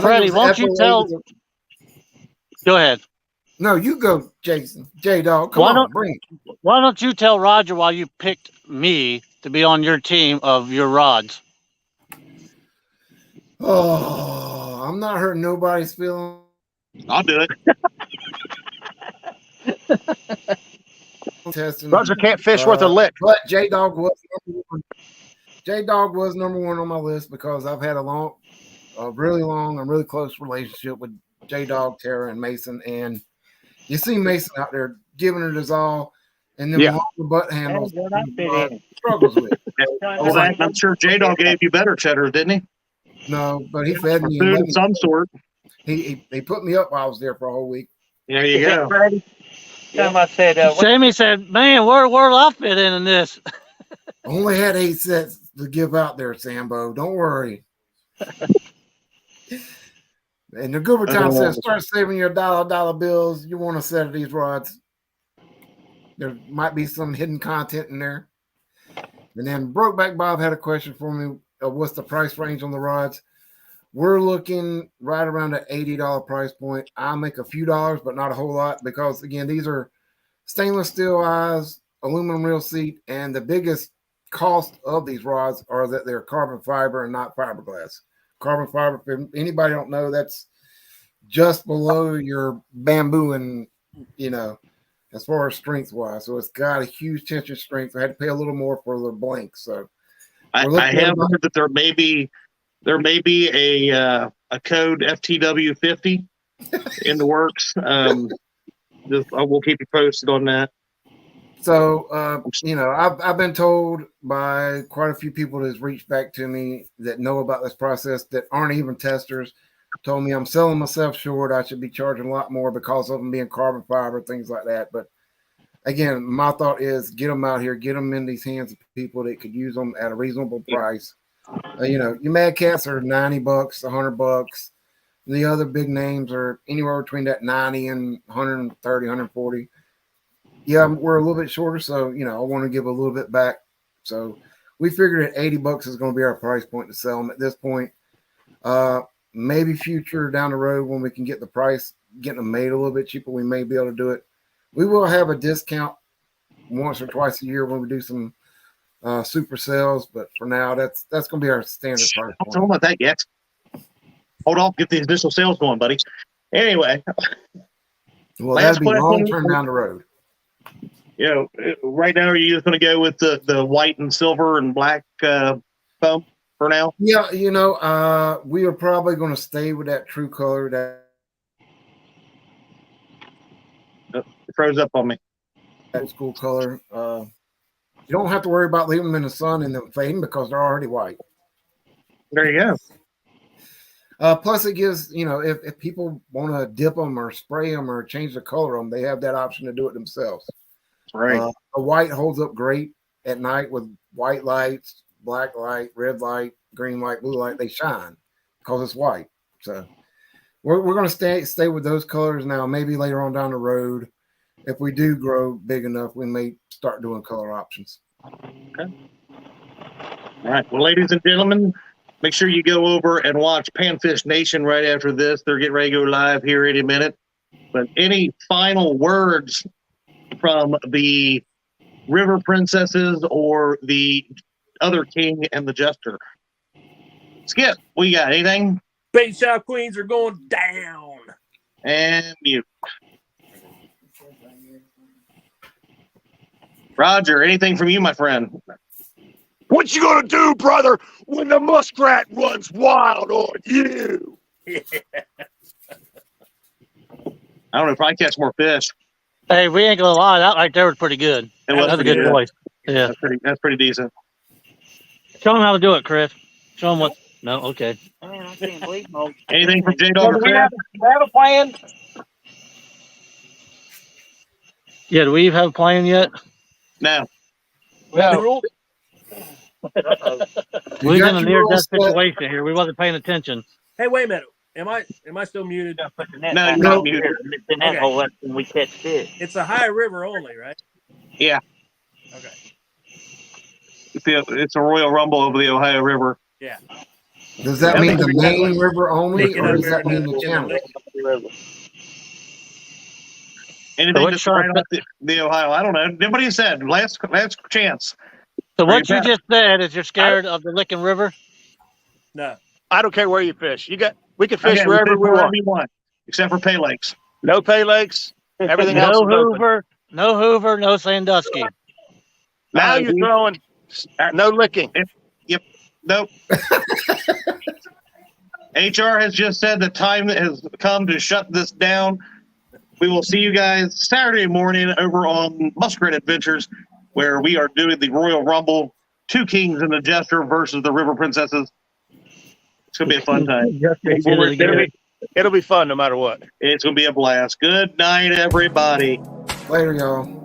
Freddie, won't you tell? Go ahead. No, you go, Jason. J-Dog, come on, bring it. Why don't you tell Roger why you picked me to be on your team of your rods? Oh, I'm not hurting nobody's feelings. I'll do it. Testing. Roger can't fish worth a lick. But J-Dog was number one. J-Dog was number one on my list because I've had a really long and really close relationship with J-Dog, Tara, and Mason. And you see Mason out there giving it his all, and then the butt handles struggles with. I'm sure J-Dog gave you better cheddar, didn't he? No, but he fed me. Food of some sort. He put me up while I was there for a whole week. There you go. Time I said, Sammy said, "Man, where I fit in this?" Only had 8 sets to give out there, Sambo. Don't worry. And the Goober Town says, start saving your dollar bills. You want a set of these rods. There might be some hidden content in there. And then Brokeback Bob had a question for me. What's the price range on the rods? We're looking right around the $80 price point. I'll make a few dollars, but not a whole lot, because, again, these are stainless steel eyes, aluminum reel seat, and the biggest cost of these rods are that they're carbon fiber and not fiberglass. Carbon fiber, if anybody don't know, that's just below your bamboo, and as far as strength wise. So it's got a huge tension strength. I had to pay a little more for the blank. So I have heard that there may be a code FTW50 in the works. We'll keep you posted on that. So, I've been told by quite a few people that's reached back to me that know about this process that aren't even testers, told me I'm selling myself short. I should be charging a lot more because of them being carbon fiber, things like that. But again, my thought is get them out here, get them in these hands of people that could use them at a reasonable price. Your Mad Cats are $90, $100. The other big names are anywhere between that 90 and 130, 140. Yeah, we're a little bit shorter, so I want to give a little bit back. So we figured that $80 is going to be our price point to sell them at this point. Maybe future down the road when we can get the price getting them made a little bit cheaper, we may be able to do it. We will have a discount once or twice a year when we do some super sales, but for now, that's going to be our standard price Don't tell them point. about that yet. Hold on, get the initial sales going, buddy. Anyway, Well, last that'd be question. long term down the road. You know, right now, are you just going to go with the white and silver and black foam for now? Yeah, we are probably going to stay with that true color, that It froze up on me. old school color. You don't have to worry about leaving them in the sun and them fading because they're already white. There you go. Plus, it gives, if people want to dip them or spray them or change the color of them, they have that option to do it themselves. Right. The white holds up great at night with white lights, black light, red light, green light, blue light. They shine because it's white. So we're going to stay with those colors now. Maybe later on down the road, if we do grow big enough, we may start doing color options. Okay. All right. Well, ladies and gentlemen, make sure you go over and watch Panfish Nation right after this. They're getting ready to go live here any minute. But any final words from the River Princesses or the other king and the jester? Skip, we got anything? Bait shop queens are going down. And mute. Roger, anything from you, my friend? What you gonna do, brother, when the muskrat runs wild on you? I don't know, probably catch more fish. Hey, we ain't gonna lie, that right there was pretty good. It was That's a pretty good good. voice. Yeah. That's pretty decent. Show them how to do it, Chris. Show them what. No, okay. Man, I can't believe no. Anything from J So Dog or do we Chris? have a plan? Yeah, do we have a plan yet? No. We have rules. We're got in a your near-death rules set. situation here. We wasn't paying attention. Hey, wait a minute. Am I still muted? Put the net No, back you're not over muted. here. It's in that Okay. hole when we catch fish. It's a high river only, right? Yeah. Okay. It's a Royal Rumble over the Ohio River. Yeah. Does that mean the main river only, Picking or up does that there mean the in the channel? lake. Anything what just right shark- off the Ohio. I don't know. Nobody said. Last chance. So what Bring you it back. just said is you're scared of the Licking River? No. I don't care where you fish. We can fish Okay, wherever we wherever want. you want, except for Pay Lakes. No pay lakes. Everything else No is open. Hoover, no Hoover, no Sandusky. Now you're throwing no licking. Nope. HR has just said the time has come to shut this down. We will see you guys Saturday morning over on Muskrat Adventures, where we are doing the Royal Rumble, Two Kings and the Jester versus the River Princesses. It's going to be a fun time. It'll be fun no matter what. It's going to be a blast. Good night, everybody. Later, y'all.